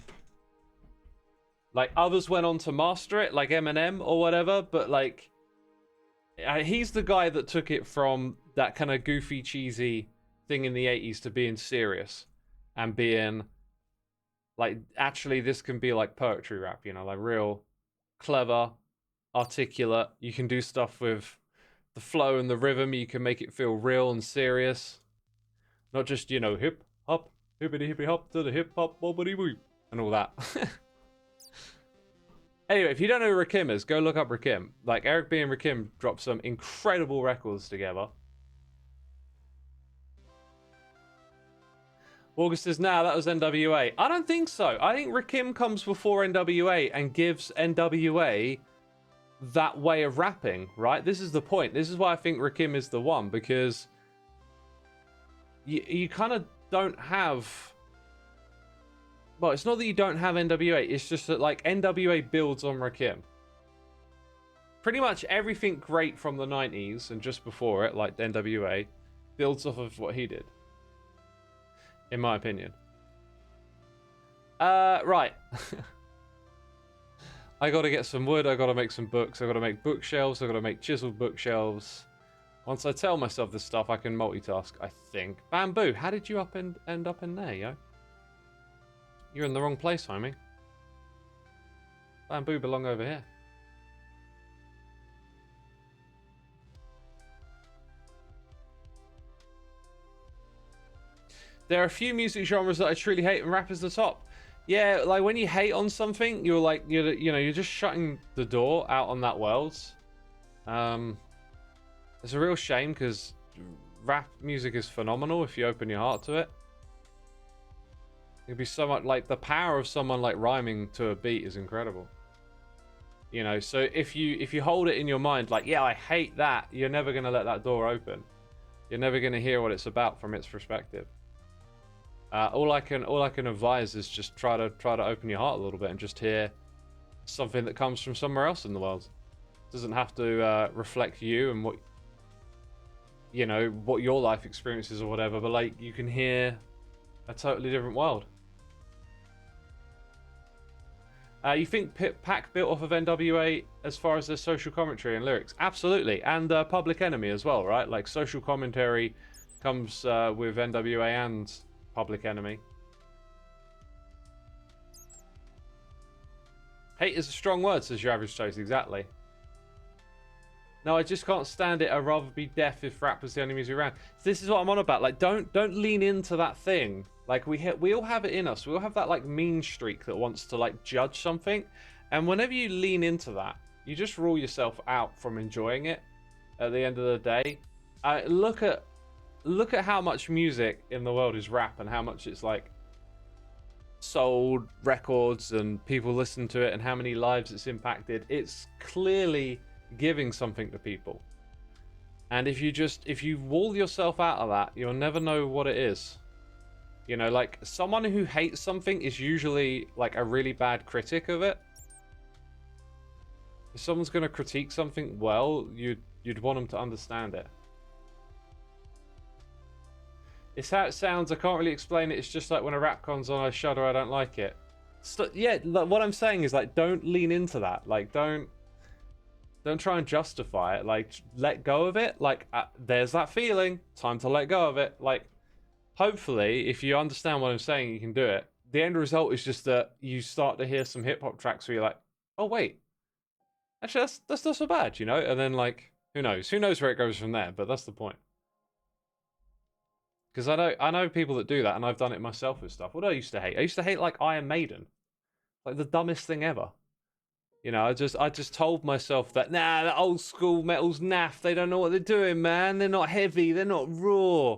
Like others went on to master it, like Eminem or whatever, but like he's the guy that took it from that kind of goofy, cheesy thing in the 80s to being serious and being like, actually, this can be like poetry rap, you know, like real clever, articulate. You can do stuff with the flow and the rhythm. You can make it feel real and serious, not just, you know, hip hop, hippity hippity hop to the hip hop bobbity boop and all that. Anyway, if you don't know who Rakim is, go look up Rakim. Like, Eric B. and Rakim dropped some incredible records together. August says, nah, that was NWA. I don't think so. I think Rakim comes before NWA and gives NWA that way of rapping, right? This is the point. This is why I think Rakim is the one, because you kind of don't have... Well, it's not that you don't have NWA, it's just that, like, NWA builds on Rakim. Pretty much everything great from the 90s and just before it, like NWA, builds off of what he did. In my opinion. Right. I gotta get some wood, I gotta make some books, I gotta make bookshelves, I gotta make chiseled bookshelves. Once I tell myself this stuff, I can multitask, I think. Bamboo, how did you end up in there, yo? You're in the wrong place, homie. Bamboo belong over here. There are a few music genres that I truly hate, and rap is the top. Yeah, like when you hate on something, you're like, you're just shutting the door out on that world. It's a real shame because rap music is phenomenal if you open your heart to it. It'd be so much like the power of someone like rhyming to a beat is incredible. You know, so if you hold it in your mind, like, yeah, I hate that, you're never gonna let that door open. You're never gonna hear what it's about from its perspective. All I can advise is just try to open your heart a little bit and just hear something that comes from somewhere else in the world. It doesn't have to reflect you and what, you know, what your life experiences or whatever, but like you can hear a totally different world. You think Pac built off of NWA as far as their social commentary and lyrics? Absolutely, and Public Enemy as well, right? Like social commentary comes with NWA and Public Enemy. Hate is a strong word, says your average Toast. Exactly. No, I just can't stand it. I'd rather be deaf if rap was the only music around. This is what I'm on about. Like, don't lean into that thing. Like, we all have it in us. We all have that, like, mean streak that wants to, like, judge something. And whenever you lean into that, you just rule yourself out from enjoying it at the end of the day. Look at how much music in the world is rap and how much it's, like, sold records and people listen to it and how many lives it's impacted. It's clearly giving something to people. And if you wall yourself out of that, you'll never know what it is. You know, like, someone who hates something is usually, like, a really bad critic of it. If someone's going to critique something well, you'd want them to understand it. It's how it sounds. I can't really explain it. It's just like when a rap comes on, I shudder, I don't like it. Yeah, what I'm saying is, like, don't lean into that. Like, don't try and justify it. Like, let go of it. Like, there's that feeling. Time to let go of it. Like, hopefully, if you understand what I'm saying, you can do it. The end result is just that you start to hear some hip hop tracks where you're like, oh wait, actually that's not so bad, you know? And then, like, who knows? Who knows where it goes from there? But that's the point. Because I know people that do that, and I've done it myself with stuff. What do I used to hate? I used to hate, like, Iron Maiden, like the dumbest thing ever. You know, I just told myself that, nah, the old school metal's naff. They don't know what they're doing, man. They're not heavy. They're not raw.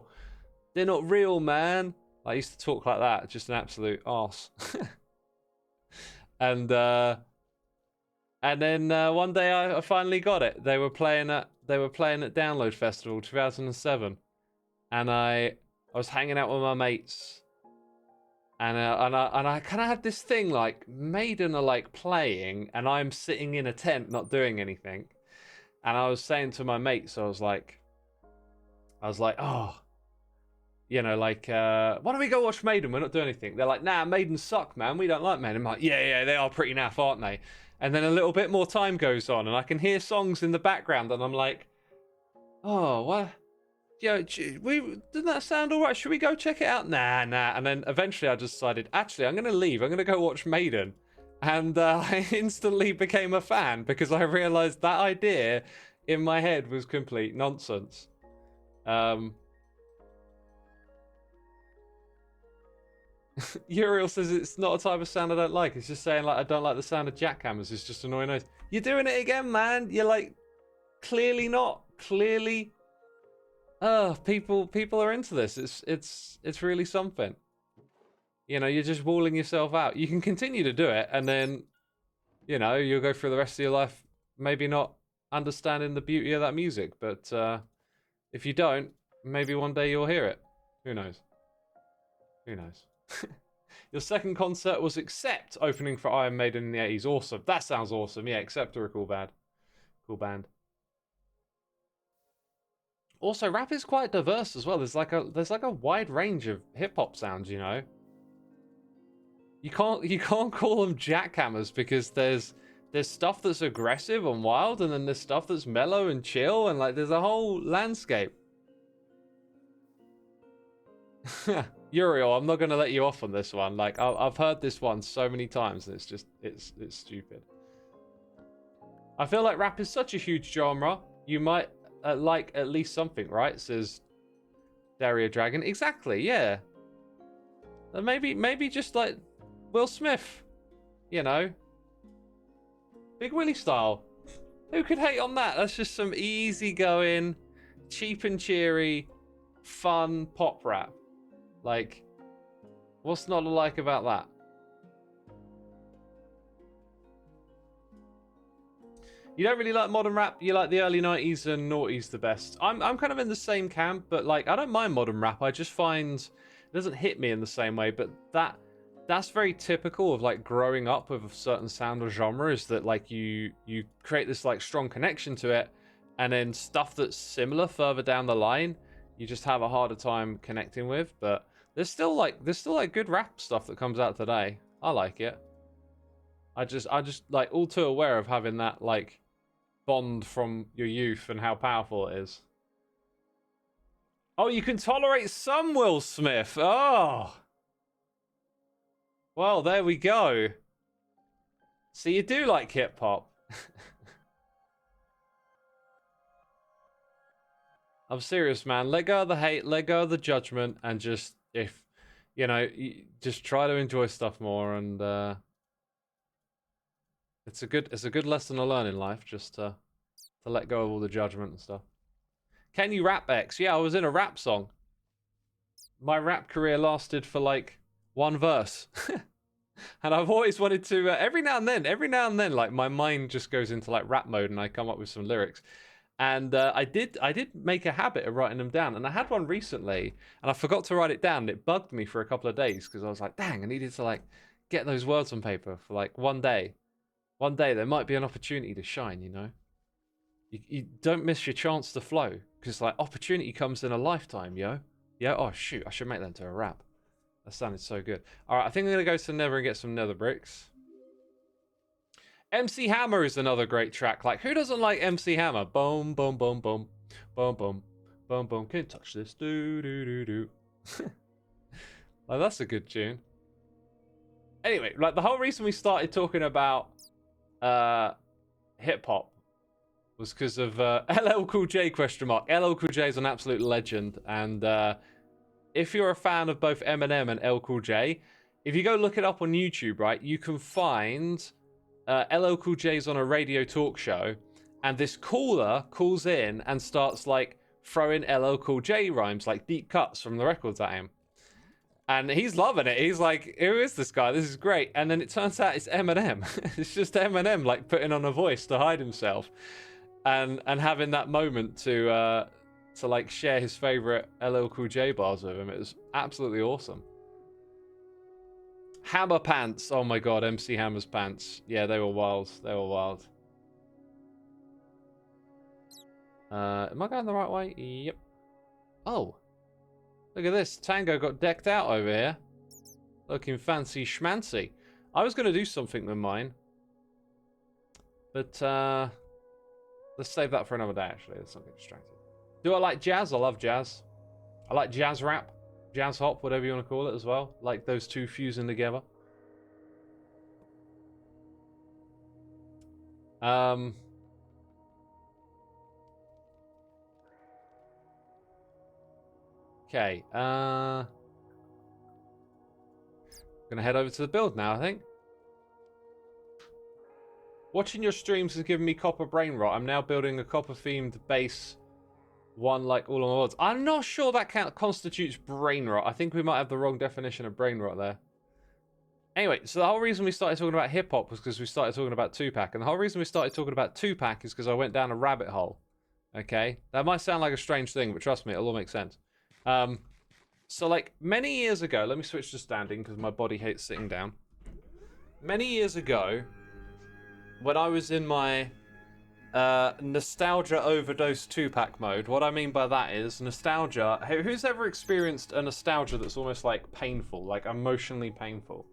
They're not real, man. I used to talk like that, just an absolute arse. And then one day I finally got it. They were playing at Download Festival 2007, and I was hanging out with my mates, and I kind of had this thing, like, Maiden are, like, playing, and I'm sitting in a tent not doing anything, and I was saying to my mates, I was like, oh, you know, like, why don't we go watch Maiden? We're not doing anything. They're like, nah, Maiden suck, man. We don't like Maiden. I'm like, yeah, they are pretty naff, aren't they? And then a little bit more time goes on, and I can hear songs in the background, and I'm like, oh, what? Yeah, didn't that sound all right? Should we go check it out? Nah. And then eventually I decided, actually, I'm going to leave. I'm going to go watch Maiden. And I instantly became a fan because I realized that idea in my head was complete nonsense. Uriel says it's not a type of sound I don't like. It's just saying, like, I don't like the sound of jackhammers. It's just annoying noise. You're doing it again, man. You're like, clearly not. Clearly. People are into this. It's really something. You know, you're just walling yourself out. You can continue to do it, and then, you know, you'll go through the rest of your life maybe not understanding the beauty of that music. But if you don't, maybe one day you'll hear it. Who knows? Who knows? Your second concert was Accept, opening for Iron Maiden in the 80s. Awesome. That sounds awesome. Yeah, Accept are a cool band. Cool band. Also, rap is quite diverse as well. There's like a wide range of hip hop sounds, you know. You can't call them jackhammers because there's stuff that's aggressive and wild, and then there's stuff that's mellow and chill, and like there's a whole landscape. Uriel, I'm not gonna let you off on this one. Like, I've heard this one so many times, and it's stupid. I feel like rap is such a huge genre. You might like at least something, right? Says Daria Dragon. Exactly, yeah. Maybe just like Will Smith, you know, Big Willie style. Who could hate on that? That's just some easygoing, cheap and cheery, fun pop rap. Like, what's not to like about that? You don't really like modern rap. You like the early 90s and noughties the best. I'm kind of in the same camp, but like I don't mind modern rap. I just find it doesn't hit me in the same way. But that that's very typical of like growing up with a certain sound or genre, is that like you create this like strong connection to it, and then stuff that's similar further down the line you just have a harder time connecting with. But there's still like good rap stuff that comes out today. I like it. I just like all too aware of having that like bond from your youth and how powerful it is. Oh, you can tolerate some Will Smith. Oh. Well, there we go. So you do like hip hop. I'm serious, man. Let go of the hate, let go of the judgment, and just, if, you know, just try to enjoy stuff more. And it's a good lesson to learn in life, just to let go of all the judgment and stuff. Can you rap, X? Yeah, I was in a rap song. My rap career lasted for like one verse. And I've always wanted to, every now and then, like my mind just goes into like rap mode and I come up with some lyrics. And I did make a habit of writing them down. And I had one recently and I forgot to write it down. And it bugged me for a couple of days because I was like, dang, I needed to like get those words on paper for like one day. One day there might be an opportunity to shine, you know? You don't miss your chance to flow, because like opportunity comes in a lifetime, yo. Yeah, oh shoot, I should make that into a rap. That sounded so good. All right, I think I'm going to go to Nether and get some Nether bricks. MC Hammer is another great track. Like, who doesn't like MC Hammer? Boom, boom, boom, boom. Boom, boom. Boom, boom. Can't touch this. Do, do, do, do. Like, that's a good tune. Anyway, like, the whole reason we started talking about hip-hop was because of LL Cool J, question mark. LL Cool J is an absolute legend, and if you're a fan of both Eminem and LL Cool J, if you go look it up on YouTube, right, you can find LL Cool J's on a radio talk show, and this caller calls in and starts like throwing LL Cool J rhymes, like deep cuts from the records at him. And he's loving it. He's like, who is this guy? This is great. And then it turns out it's Eminem. It's just Eminem like putting on a voice to hide himself. And having that moment to like share his favorite LL Cool J bars with him. It was absolutely awesome. Hammer pants. Oh my god, MC Hammer's pants. Yeah, they were wild. They were wild. Am I going the right way? Yep. Oh. Look at this. Tango got decked out over here. Looking fancy schmancy. I was going to do something with mine. But, let's save that for another day, actually. Let's not get distracted. Do I like jazz? I love jazz. I like jazz rap, jazz hop, whatever you want to call it as well. Like those two fusing together. Okay. Gonna head over to the build now, I think. Watching your streams has given me copper brain rot. I'm now building a copper-themed base, one like all on the mods. I'm not sure that constitutes brain rot. I think we might have the wrong definition of brain rot there. Anyway, so the whole reason we started talking about hip-hop was because we started talking about Tupac. And the whole reason we started talking about Tupac is because I went down a rabbit hole. Okay? That might sound like a strange thing, but trust me, it'll all make sense. So like many years ago, let me switch to standing because my body hates sitting down. Many years ago, when I was in my nostalgia overdose Tupac mode, what I mean by that is nostalgia. Who's ever experienced a nostalgia that's almost like painful, like emotionally painful?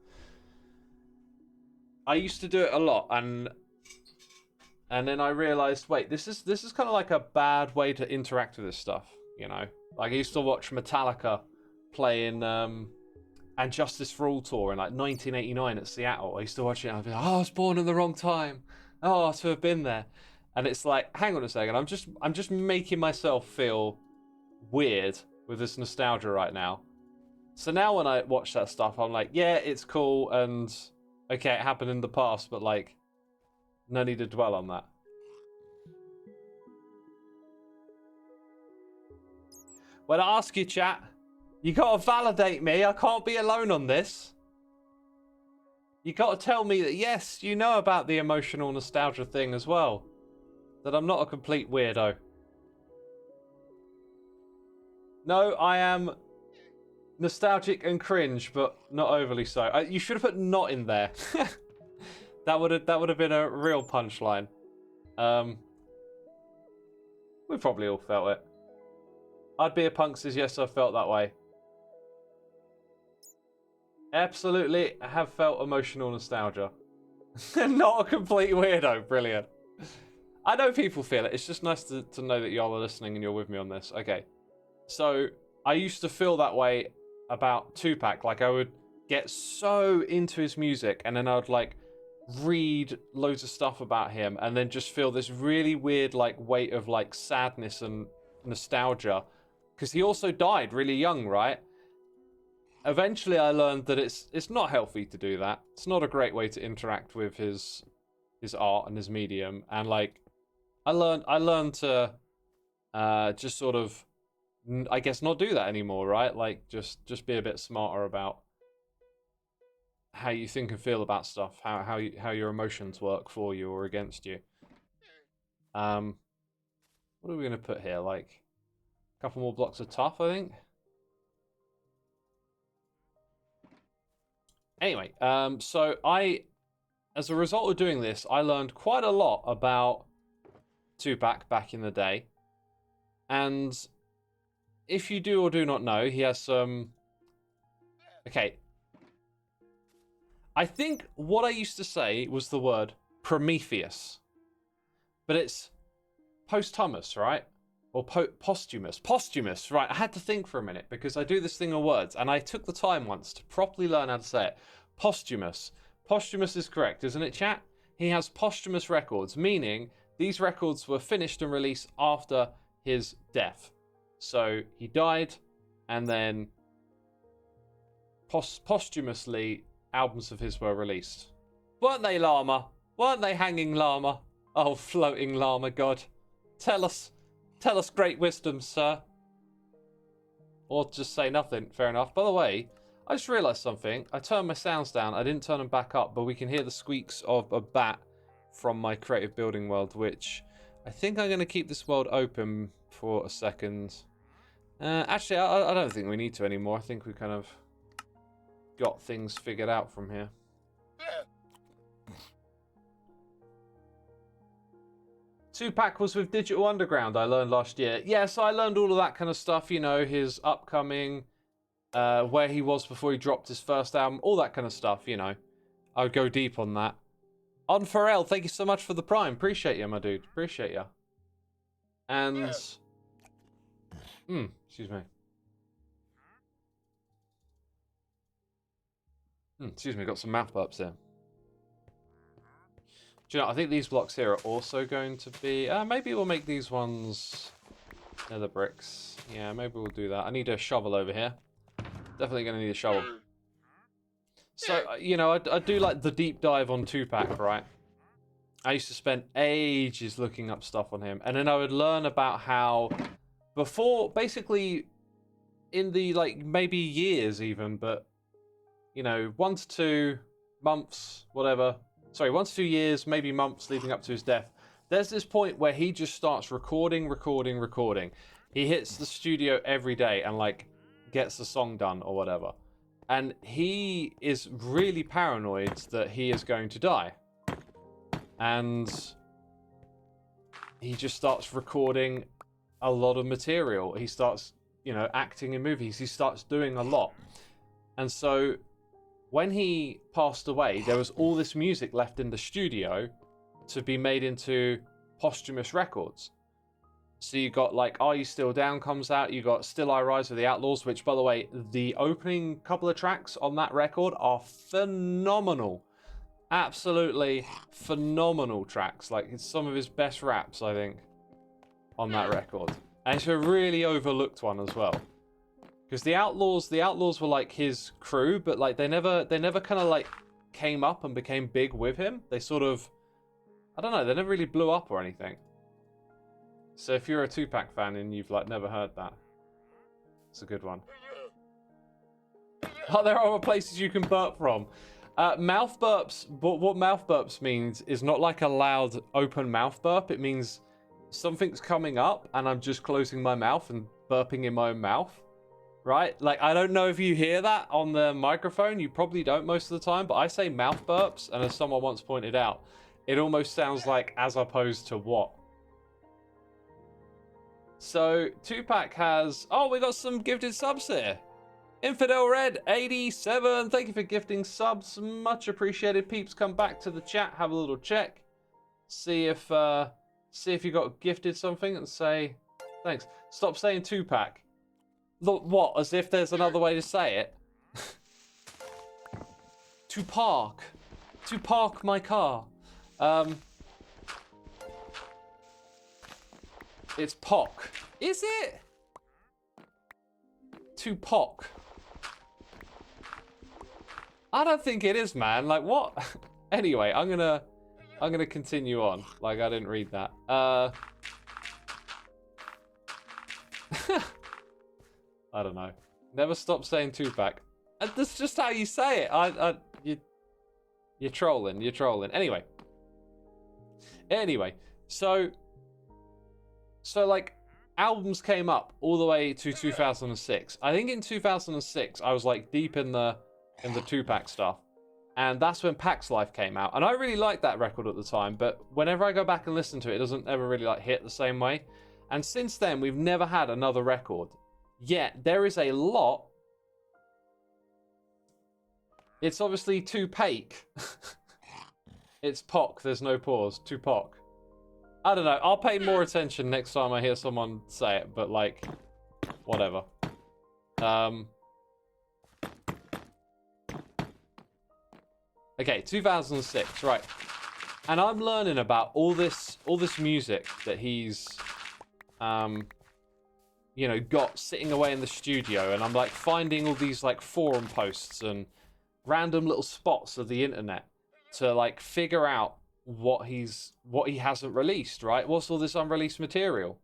I used to do it a lot, and then I realized, wait, this is kind of like a bad way to interact with this stuff, you know? Like I used to watch Metallica playing and Justice for All tour in like 1989 at Seattle. I used to watch it and I'd be like, oh, I was born in the wrong time. Oh, to have been there. And it's like, hang on a second, I'm just making myself feel weird with this nostalgia right now. So now when I watch that stuff, I'm like, yeah, it's cool and okay, it happened in the past, but like, no need to dwell on that. When I ask you, chat, you gotta validate me. I can't be alone on this. You gotta tell me that, yes, you know about the emotional nostalgia thing as well. That I'm not a complete weirdo. No, I am Nostalgic and cringe, but not overly so. You should have put not in there. That would have been a real punchline. We probably all felt it. I'd be a punk says yes, I felt that way. Absolutely have felt emotional nostalgia. Not a complete weirdo. Brilliant. I know people feel it. It's just nice to know that y'all are listening and you're with me on this. Okay. So, I used to feel that way about Tupac. Like, I would get so into his music and then I would, like, read loads of stuff about him and then just feel this really weird, like, weight of, like, sadness and nostalgia. Because he also died really young, right? Eventually, I learned that it's not healthy to do that. It's not a great way to interact with his art and his medium. And like, I learned to just sort of, I guess, not do that anymore, right? Like, just be a bit smarter about how you think and feel about stuff, how your emotions work for you or against you. What are we gonna put here? Like, a couple more blocks of tough, I think. Anyway, so as a result of doing this, I learned quite a lot about Tupac back in the day. And if you do or do not know, he has some... Okay. I think what I used to say was the word Prometheus. But it's posthumous, right? Or posthumous. Posthumous, right. I had to think for a minute because I do this thing of words. And I took the time once to properly learn how to say it. Posthumous. Posthumous is correct, isn't it, chat? He has posthumous records, meaning these records were finished and released after his death. So he died, and then posthumously albums of his were released. Weren't they, Llama? Weren't they, Hanging Llama? Oh, floating Llama God. Tell us great wisdom, sir. Or just say nothing. Fair enough. By the way, I just realised something. I turned my sounds down. I didn't turn them back up, but we can hear the squeaks of a bat from my creative building world, which I think I'm going to keep this world open for a second. Actually, I don't think we need to anymore. I think we kind of got things figured out from here. Tupac was with Digital Underground, I learned last year. Yeah, so I learned all of that kind of stuff, you know, his upcoming, where he was before he dropped his first album, all that kind of stuff, you know. I would go deep on that. On Pharrell, thank you so much for the Prime. Appreciate you, my dude. Appreciate you. And... excuse me. Excuse me, got some mouth burps here. Do you know, I think these blocks here are also going to be... maybe we'll make these ones nether bricks. Yeah, maybe we'll do that. I need a shovel over here. Definitely going to need a shovel. So, you know, I do like the deep dive on Tupac, right? I used to spend ages looking up stuff on him. And then I would learn about how... Before, basically, in the, like, maybe years even, but, you know, 1 to 2 months, whatever... Sorry, 1 to 2 years, maybe months leading up to his death. There's this point where he just starts recording. He hits the studio every day and, like, gets the song done or whatever. And he is really paranoid that he is going to die. And he just starts recording a lot of material. He starts, you know, acting in movies. He starts doing a lot. And so... when he passed away, there was all this music left in the studio to be made into posthumous records. So you got, like, Are You Still Down comes out, you got Still I Rise with the Outlaws, which, by the way, the opening couple of tracks on that record are phenomenal. Absolutely phenomenal tracks. Like, it's some of his best raps, I think, on that record. And it's a really overlooked one as well. Because the Outlaws were like his crew, but like they never kind of like came up and became big with him. They sort of, I don't know, they never really blew up or anything. So if you're a Tupac fan and you've like never heard that, it's a good one. Oh, there are other places you can burp from. Mouth burps, but what mouth burps means is not like a loud open mouth burp. It means something's coming up and I'm just closing my mouth and burping in my own mouth. right? Like, I don't know if you hear that on the microphone. You probably don't most of the time, but I say mouth burps, and as someone once pointed out, it almost sounds like as opposed to what. So, Tupac has... Oh, we got some gifted subs here. Infidel Red 87, thank you for gifting subs, much appreciated. Peeps, come back to the chat, have a little check, see if you got gifted something, and say thanks. Stop saying Tupac. Look, what? As if there's another way to say it. To park my car. It's POC. Is it? To POC. I don't think it is, man. Like, what? Anyway, I'm gonna continue on. Like, I didn't read that. I don't know. Never stop saying Tupac. That's just how you say it. You're trolling. You're trolling. Anyway, so like, albums came up all the way to 2006. I think in 2006 I was like deep in the Tupac stuff, and that's when Pax Life came out, and I really liked that record at the time, but whenever I go back and listen to it, it doesn't ever really like hit the same way. And since then we've never had another record, yet there is a lot. It's obviously Tupac. It's POC, there's no pause. Tupac. I don't know, I'll pay more attention next time I hear someone say it, but like, whatever. Okay, 2006, right. And I'm learning about all this music that he's, you know, got sitting away in the studio, and I'm like finding all these like forum posts and random little spots of the internet to like figure out what he hasn't released, right? What's all this unreleased material?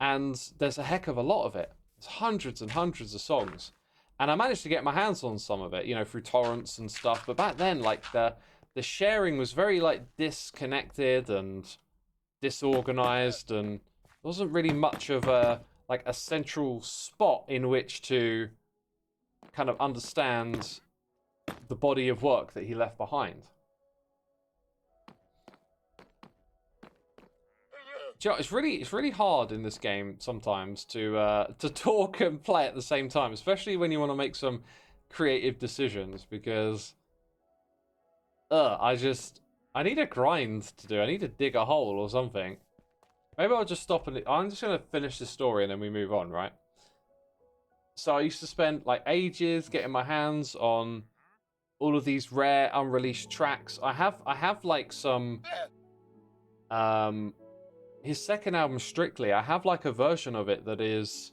And there's a heck of a lot of it. There's hundreds and hundreds of songs. And I managed to get my hands on some of it, you know, through torrents and stuff. But back then, like, the sharing was very, like, disconnected and disorganized, and there wasn't really much of a central spot in which to kind of understand the body of work that he left behind. Do you know, it's really hard in this game sometimes to talk and play at the same time, especially when you want to make some creative decisions, because I need a grind to do. I need to dig a hole or something. Maybe I'll just stop and I'm just gonna finish this story and then we move on, right? So I used to spend like ages getting my hands on all of these rare unreleased tracks. I have like some his second album, Strictly, I have like a version of it that is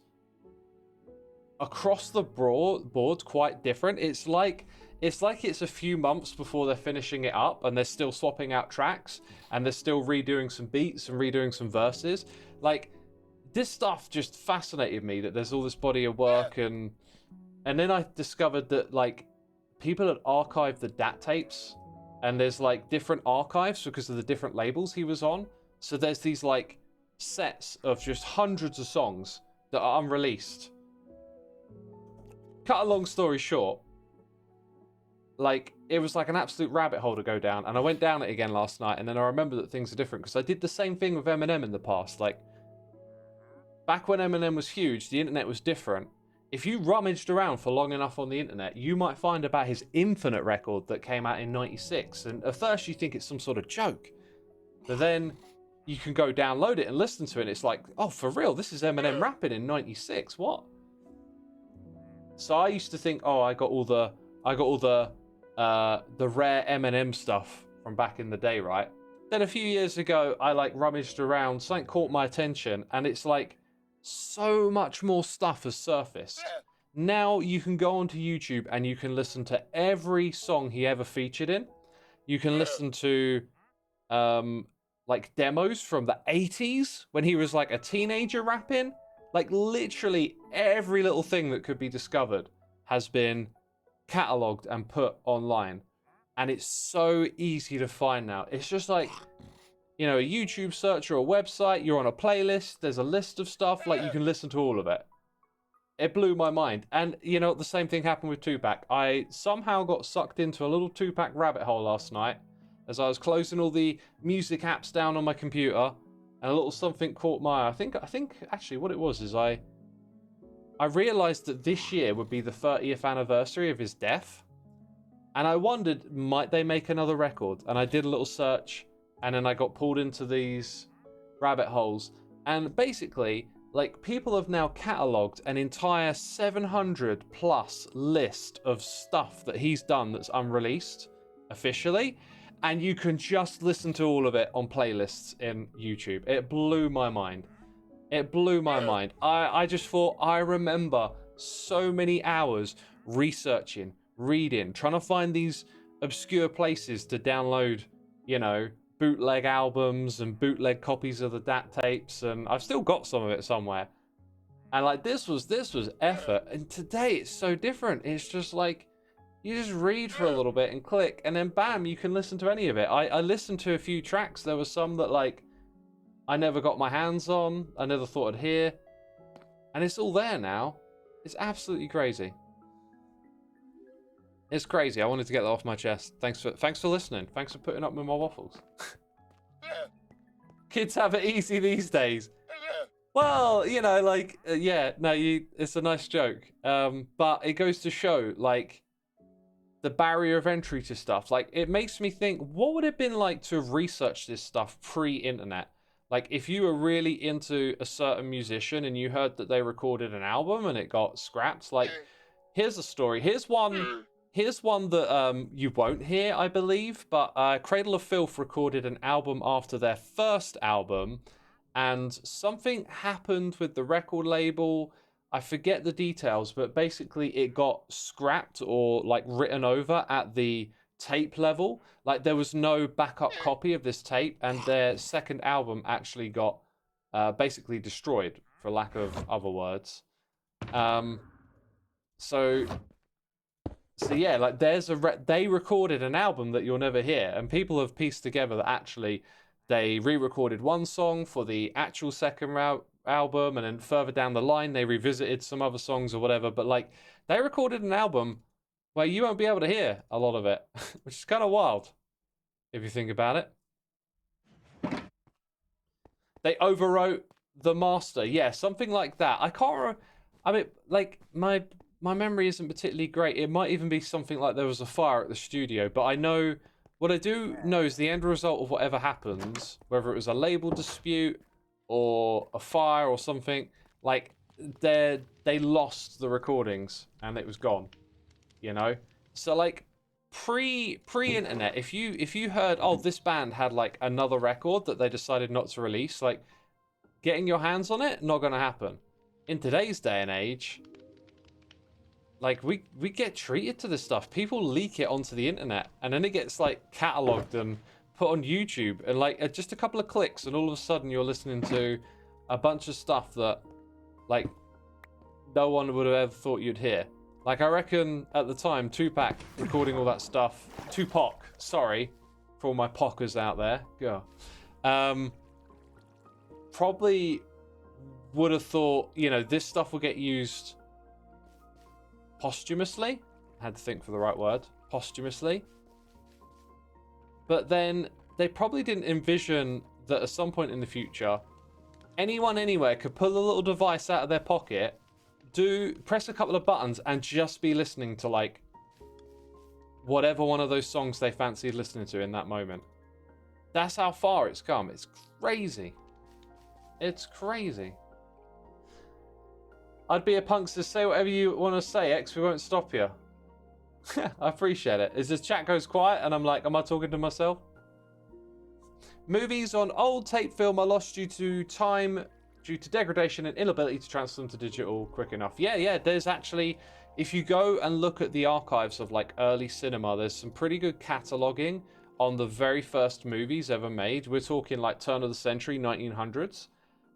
across the board quite different. It's like it's a few months before they're finishing it up and they're still swapping out tracks and they're still redoing some beats and redoing some verses. Like, this stuff just fascinated me, that there's all this body of work, and then I discovered that like people had archived the DAT tapes, and there's like different archives because of the different labels he was on. So there's these like sets of just hundreds of songs that are unreleased. Cut a long story short, like, it was like an absolute rabbit hole to go down, and I went down it again last night, and then I remember that things are different because I did the same thing with Eminem in the past. Like, back when Eminem was huge, the internet was different. If you rummaged around for long enough on the internet, you might find about his Infinite record that came out in '96, and at first you think it's some sort of joke, but then you can go download it and listen to it, and it's like, oh, for real, this is Eminem rapping in '96, what? So I used to think, oh, I got all the rare Eminem stuff from back in the day, right? Then a few years ago, I like rummaged around, something caught my attention, and it's like so much more stuff has surfaced. Now you can go onto YouTube and you can listen to every song he ever featured in. You can listen to like demos from the 80s when he was like a teenager rapping. Like, literally every little thing that could be discovered has been catalogued and put online, and it's so easy to find now. It's just like, you know, a YouTube search or a website, you're on a playlist, there's a list of stuff, like, you can listen to all of it. It blew my mind. And, you know, the same thing happened with Tupac. I somehow got sucked into a little Tupac rabbit hole last night as I was closing all the music apps down on my computer, and a little something caught my eye. I think actually what it was is I realized that this year would be the 30th anniversary of his death. And I wondered, might they make another record? And I did a little search, and then I got pulled into these rabbit holes. And basically, like, people have now catalogued an entire 700 plus list of stuff that he's done that's unreleased officially. And you can just listen to all of it on playlists in YouTube. It blew my mind. It blew my mind. I just thought, I remember so many hours researching, reading, trying to find these obscure places to download, you know, bootleg albums and bootleg copies of the DAT tapes, and I've still got some of it somewhere. And like this was effort, and today it's so different. It's just like you just read for a little bit and click, and then bam, you can listen to any of it. I listened to a few tracks. There were some that like I never got my hands on, I never thought I'd hear, and it's all there now. It's absolutely crazy. It's crazy. I wanted to get that off my chest. Thanks for listening. Thanks for putting up with my waffles. Kids have it easy these days. Well, you know, like, yeah, no, it's a nice joke. But it goes to show, like, the barrier of entry to stuff. Like, it makes me think, what would it have been like to research this stuff pre-internet? Like, if you were really into a certain musician and you heard that they recorded an album and it got scrapped, like, here's a story. Here's one that you won't hear, I believe, but Cradle of Filth recorded an album after their first album, and something happened with the record label. I forget the details, but basically it got scrapped or like written over at the tape level. Like there was no backup copy of this tape, and their second album actually got basically destroyed, for lack of other words. So yeah, like there's they recorded an album that you'll never hear, and people have pieced together that actually they re-recorded one song for the actual second album, and then further down the line they revisited some other songs or whatever. But like they recorded an album where you won't be able to hear a lot of it, which is kind of wild if you think about it. They overwrote the master, yeah, something like that. I can't remember. I mean, like my memory isn't particularly great. It might even be something like there was a fire at the studio, but I know what I do know is the end result of whatever happens, whether it was a label dispute or a fire or something, like they lost the recordings and it was gone, you know. So like pre-internet, if you heard, oh, this band had like another record that they decided not to release, like getting your hands on it, not gonna happen. In today's day and age, like, we get treated to this stuff. People leak it onto the internet, and then it gets, like, catalogued and put on YouTube. And, like, just a couple of clicks, and all of a sudden you're listening to a bunch of stuff that, like, no one would have ever thought you'd hear. Like, I reckon, at the time, Tupac recording all that stuff... Tupac, sorry, for all my pockers out there. Go. Probably would have thought, you know, this stuff will get used... posthumously. I had to think for the right word. Posthumously. But then they probably didn't envision that at some point in the future, anyone anywhere could pull a little device out of their pocket, press a couple of buttons, and just be listening to like whatever one of those songs they fancied listening to in that moment. That's how far it's come. It's crazy. It's crazy. I'd be a punkster. Say whatever you want to say, X. We won't stop you. I appreciate it. As the chat goes quiet and I'm like, am I talking to myself? Movies on old tape film are lost due to time, due to degradation and inability to transfer them to digital quick enough. Yeah, there's actually, if you go and look at the archives of like early cinema, there's some pretty good cataloging on the very first movies ever made. We're talking like turn of the century, 1900s.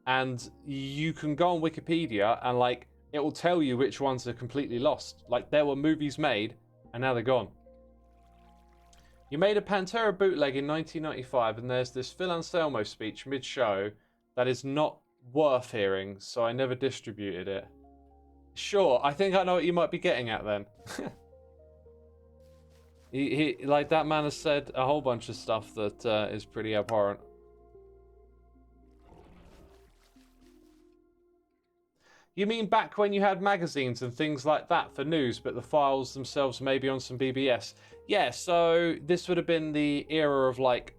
And you can go on Wikipedia and like it will tell you which ones are completely lost. Like there were movies made and now they're gone. You made a Pantera bootleg in 1995 and there's this Phil Anselmo speech mid-show that is not worth hearing, so I never distributed it. Sure, I think I know what you might be getting at then. he like that man has said a whole bunch of stuff that is pretty abhorrent. You mean back when you had magazines and things like that for news, but the files themselves maybe on some BBS? Yeah, so this would have been the era of like,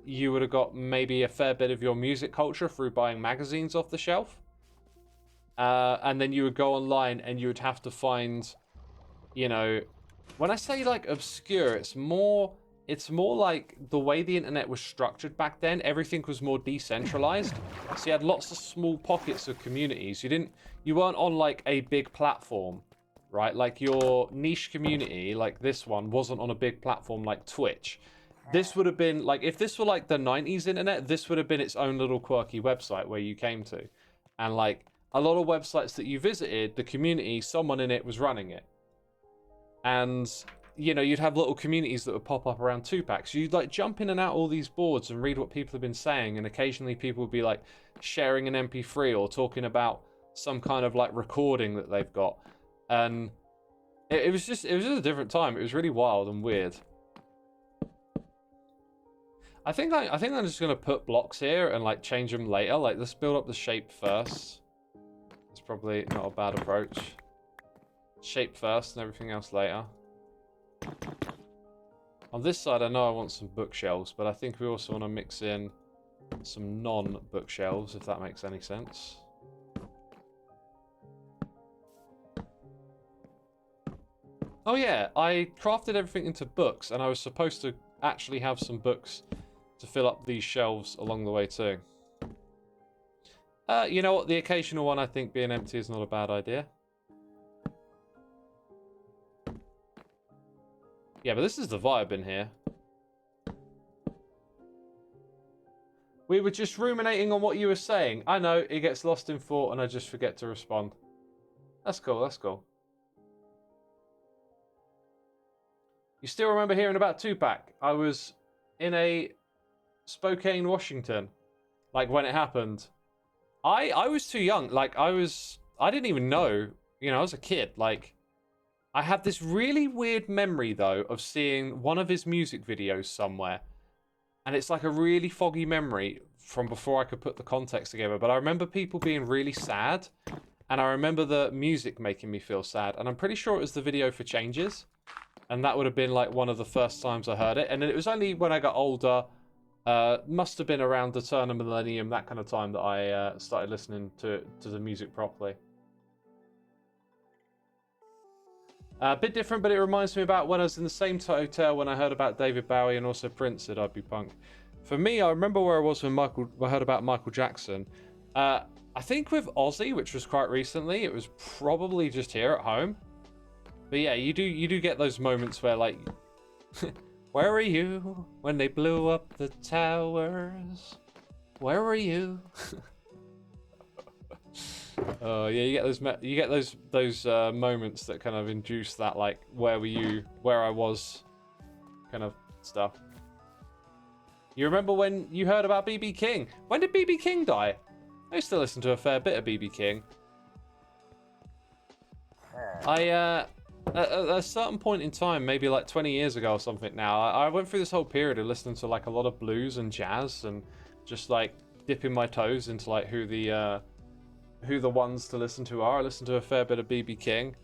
you would have got maybe a fair bit of your music culture through buying magazines off the shelf. And then you would go online and you would have to find, you know, when I say like obscure, it's more like the way the internet was structured back then. Everything was more decentralized. So you had lots of small pockets of communities. You weren't on like a big platform, right? Like your niche community, like this one, wasn't on a big platform like Twitch. This would have been like, if this were like the 90s internet, this would have been its own little quirky website where you came to. And like a lot of websites that you visited, the community, someone in it was running it. And, you know, you'd have little communities that would pop up around 2-pack. So you'd like jump in and out all these boards and read what people have been saying. And occasionally people would be like sharing an MP3 or talking about some kind of like recording that they've got. And it was just a different time. It was really wild and weird. I think I'm just gonna put blocks here and like change them later. Like let's build up the shape first. It's probably not a bad approach. Shape first and everything else later. On this side, I know I want some bookshelves, but I think we also want to mix in some non-bookshelves, if that makes any sense. Oh yeah, I crafted everything into books, and I was supposed to actually have some books to fill up these shelves along the way too. You know what? The occasional one I think being empty is not a bad idea. Yeah, but this is the vibe in here. We were just ruminating on what you were saying. I know, it gets lost in thought and I just forget to respond. That's cool, that's cool. You still remember hearing about 2-pack? I was in a Spokane, Washington. Like, when it happened. I was too young. Like, I didn't even know. You know, I was a kid. Like, I have this really weird memory, though, of seeing one of his music videos somewhere. And it's like a really foggy memory from before I could put the context together. But I remember people being really sad. And I remember the music making me feel sad. And I'm pretty sure it was the video for Changes. And that would have been like one of the first times I heard it. And it was only when I got older, must have been around the turn of millennium, that kind of time, that I started listening to the music properly. A bit different, but it reminds me about when I was in the same hotel when I heard about David Bowie and also Prince at I'd Be Punk. For me, I remember where I was when I heard about Michael Jackson. I think with Ozzy, which was quite recently, it was probably just here at home. But yeah, you do get those moments where like, where were you when they blew up the towers? Where were you? Oh yeah, you get those moments that kind of induce that like, where were you, where I was, kind of stuff. You remember when you heard about BB King? When did BB King die? I used to listen to a fair bit of BB King. At a certain point in time, maybe like 20 years ago or something now, I went through this whole period of listening to like a lot of blues and jazz and just like dipping my toes into like who the ones to listen to are. I listened to a fair bit of BB King,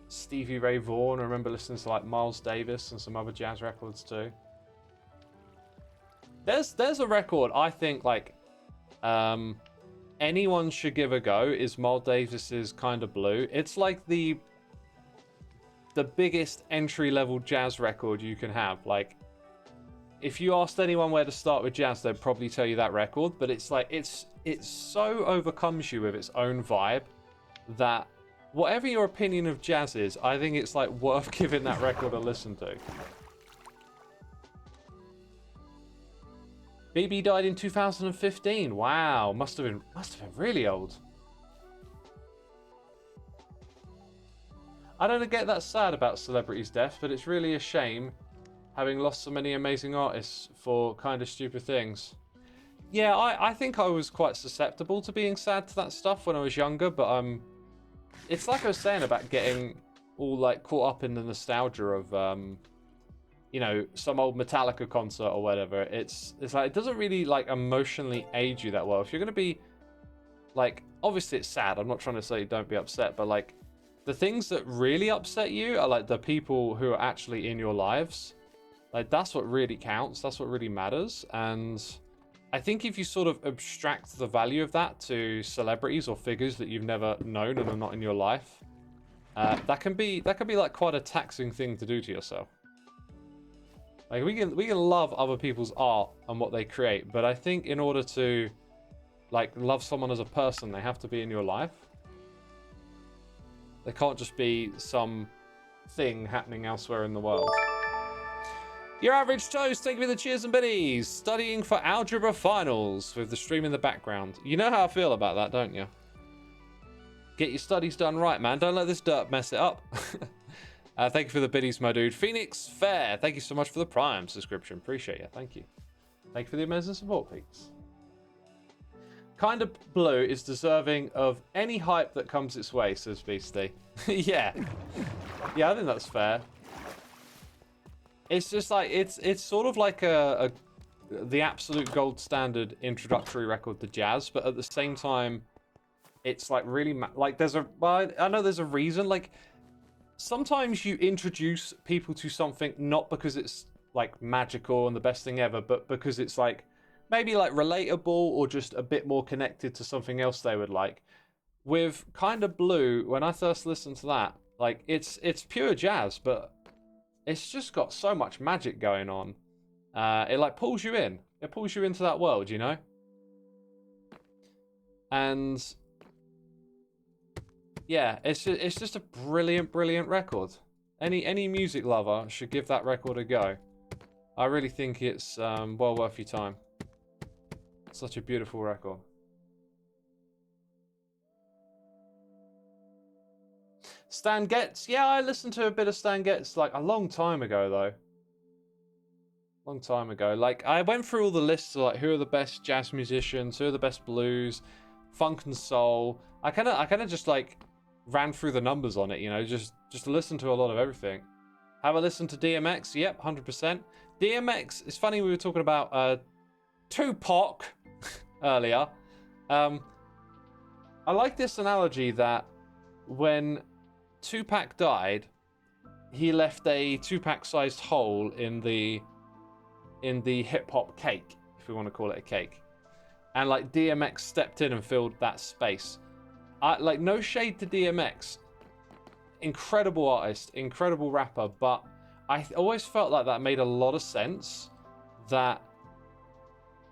Stevie Ray Vaughan. I remember listening to like Miles Davis and some other jazz records too. There's a record I think like anyone should give a go, is Miles Davis's Kind of Blue. It's like the biggest entry-level jazz record you can have. Like, if you asked anyone where to start with jazz, they'd probably tell you that record. But it's like it so overcomes you with its own vibe that whatever your opinion of jazz is, I think it's like worth giving that record a listen to. BB died in 2015. Wow, must have been really old. I don't get that sad about celebrities' deaths, but it's really a shame having lost so many amazing artists for kind of stupid things. Yeah, I think I was quite susceptible to being sad to that stuff when I was younger, but it's like I was saying about getting all like caught up in the nostalgia of you know, some old Metallica concert or whatever. It's like it doesn't really like emotionally aid you that well. If you're gonna be like, obviously it's sad. I'm not trying to say don't be upset, but like the things that really upset you are like the people who are actually in your lives. Like that's what really counts. That's what really matters. And I think if you sort of abstract the value of that to celebrities or figures that you've never known and are not in your life, that can be like quite a taxing thing to do to yourself. Like we can love other people's art and what they create, but I think in order to like love someone as a person, they have to be in your life. They can't just be some thing happening elsewhere in the world. Your average toast, thank you for the cheers and biddies. Studying for algebra finals with the stream in the background. You know how I feel about that, don't you? Get your studies done right, man. Don't let this dirt mess it up. Thank you for the biddies, my dude. Phoenix Fair, thank you so much for the Prime subscription. Appreciate you. Thank you. Thank you for the amazing support, peeps. Kind of Blue is deserving of any hype that comes its way, says Beastie. Yeah. Yeah, I think that's fair. It's just like, it's sort of like the absolute gold standard introductory record to jazz, but at the same time, it's like really, like there's well, I know there's a reason, like, sometimes you introduce people to something not because it's like magical and the best thing ever, but because it's like maybe like relatable or just a bit more connected to something else they would like. With Kind of Blue, when I first listened to that, like it's pure jazz, but it's just got so much magic going on. It like pulls you in. It pulls you into that world, you know? And yeah, it's just a brilliant, brilliant record. Any music lover should give that record a go. I really think it's well worth your time. Such a beautiful record. Stan Getz, yeah, I listened to a bit of Stan Getz like a long time ago though. Long time ago. Like I went through all the lists of like who are the best jazz musicians, who are the best blues, funk and soul. I kind of just like ran through the numbers on it, you know, just listen to a lot of everything. Have I listened to DMX? Yep, 100%. DMX, it's funny we were talking about Tupac earlier. I like this analogy that when Tupac died, he left a Tupac-sized hole in the hip-hop cake, if we want to call it a cake. And like DMX stepped in and filled that space. Like no shade to DMX. Incredible artist, incredible rapper, but I always felt like that made a lot of sense, that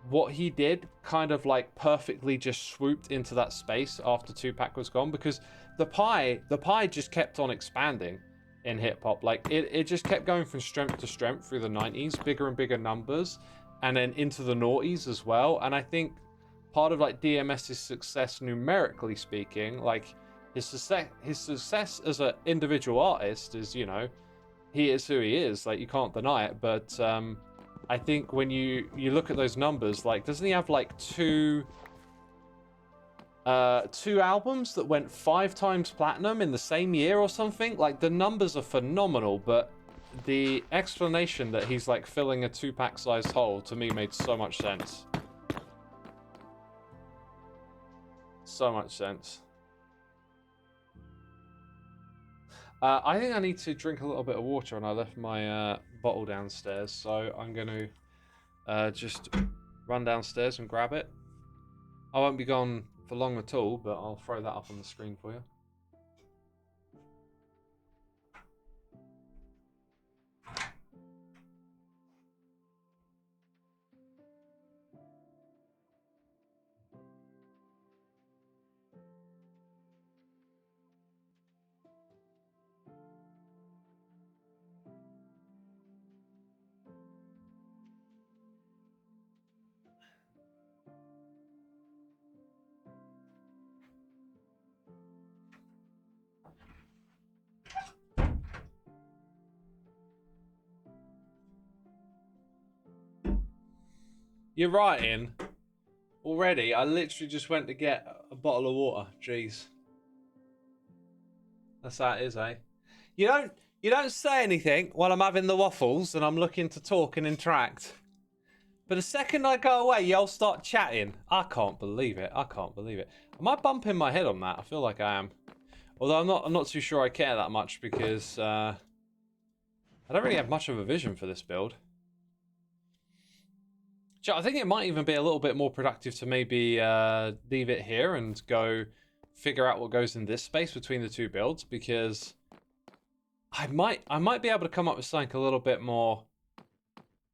what he did kind of like perfectly just swooped into that space after Tupac was gone, because the pie just kept on expanding in hip hop. Like it just kept going from strength to strength through the 90s, bigger and bigger numbers, and then into the noughties as well. And I think part of like DMS's success numerically speaking, like his success as an individual artist is, you know, he is who he is, like you can't deny it. But I think when you look at those numbers, like doesn't he have like two albums that went 5 times platinum in the same year or something? Like the numbers are phenomenal, but the explanation that he's like filling a Tupac-sized hole to me made so much sense. So much sense. I think I need to drink a little bit of water, and I left my bottle downstairs, so I'm going to just run downstairs and grab it. I won't be gone for long at all, but I'll throw that up on the screen for you. You're writing already? I literally just went to get a bottle of water. Jeez. That's how it is, eh? You don't say anything while I'm having the waffles and I'm looking to talk and interact. But the second I go away, y'all start chatting. I can't believe it. I can't believe it. Am I bumping my head on that? I feel like I am. Although I'm not too sure I care that much because I don't really have much of a vision for this build. I think it might even be a little bit more productive to maybe leave it here and go figure out what goes in this space between the two builds, because I might be able to come up with something a little bit more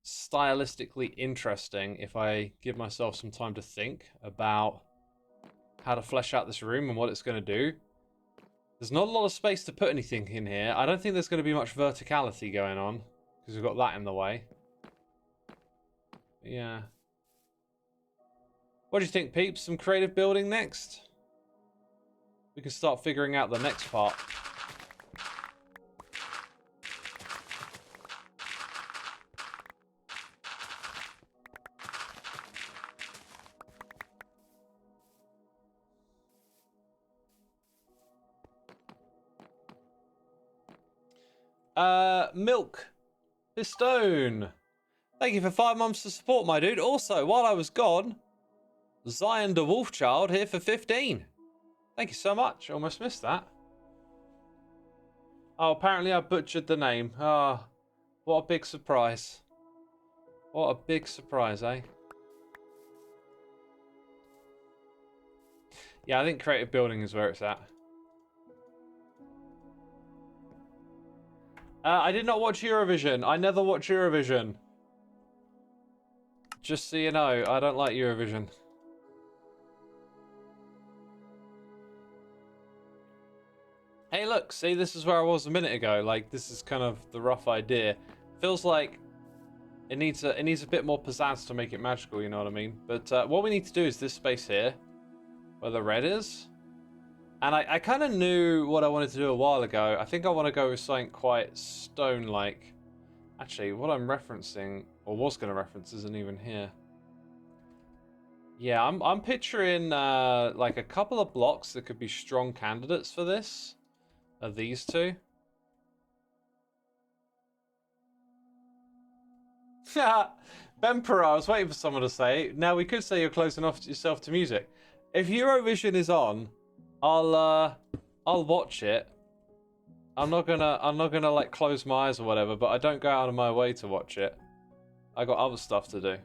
stylistically interesting if I give myself some time to think about how to flesh out this room and what it's going to do. There's not a lot of space to put anything in here. I don't think there's going to be much verticality going on because we've got that in the way. Yeah. What do you think, peeps? Some creative building next? We can start figuring out the next part. Milk Pistone. Thank you for 5 months of support, my dude. Also, while I was gone, Zion the Wolfchild here for 15. Thank you so much. Almost missed that. Oh, apparently I butchered the name. Ah, what a big surprise. What a big surprise, eh? Yeah, I think creative building is where it's at. I did not watch Eurovision. I never watch Eurovision. Just so you know, I don't like Eurovision. Hey, look, see, this is where I was a minute ago. Like, this is kind of the rough idea. Feels like it needs a bit more pizzazz to make it magical, you know what I mean? But what we need to do is this space here, where the red is. And I kind of knew what I wanted to do a while ago. I think I want to go with something quite stone-like. Actually, what I'm referencing, or was going to reference, isn't even here. Yeah, I'm picturing like a couple of blocks that could be strong candidates for this. Are these two? Bempera, I was waiting for someone to say. Now we could say you're close enough to yourself to music. If Eurovision is on, I'll watch it. I'm not gonna like close my eyes or whatever, but I don't go out of my way to watch it. I got other stuff to do.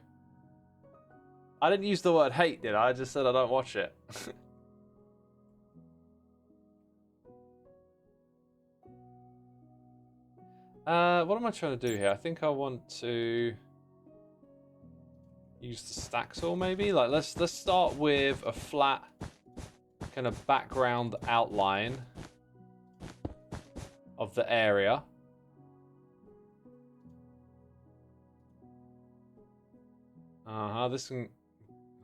I didn't use the word hate, did I? I just said I don't watch it. What am I trying to do here? I think I want to use the stack tool maybe. Like let's start with a flat kind of background outline of the area. This can,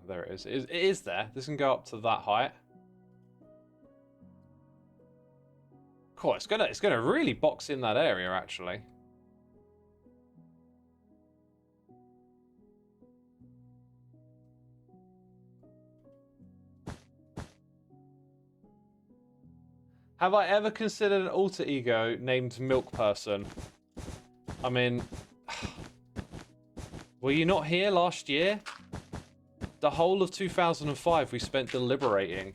there it is. It is there. This can go up to that height. Cool. It's gonna really box in that area actually. Have I ever considered an alter ego named Milk Person? I mean, were you not here last year? The whole of 2005 we spent deliberating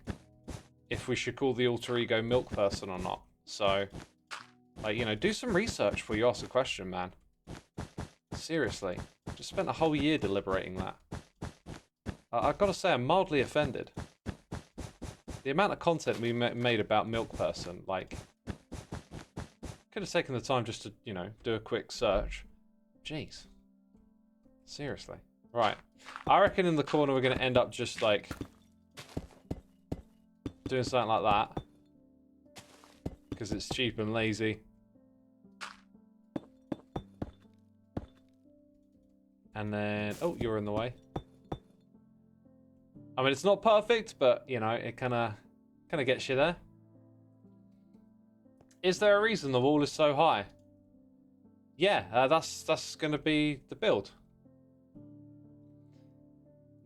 if we should call the alter ego Milk Person or not. So, like, you know, do some research before you ask a question, man. Seriously. Just spent a whole year deliberating that. I've got to say, I'm mildly offended. The amount of content we made about Milk Person, like, could have taken the time just to, you know, do a quick search. Jeez. Seriously. Right. I reckon in the corner we're going to end up just, like, doing something like that. Because it's cheap and lazy. And then... oh, you're in the way. I mean, it's not perfect, but, you know, it kind of gets you there. Is there a reason the wall is so high? Yeah, that's going to be the build.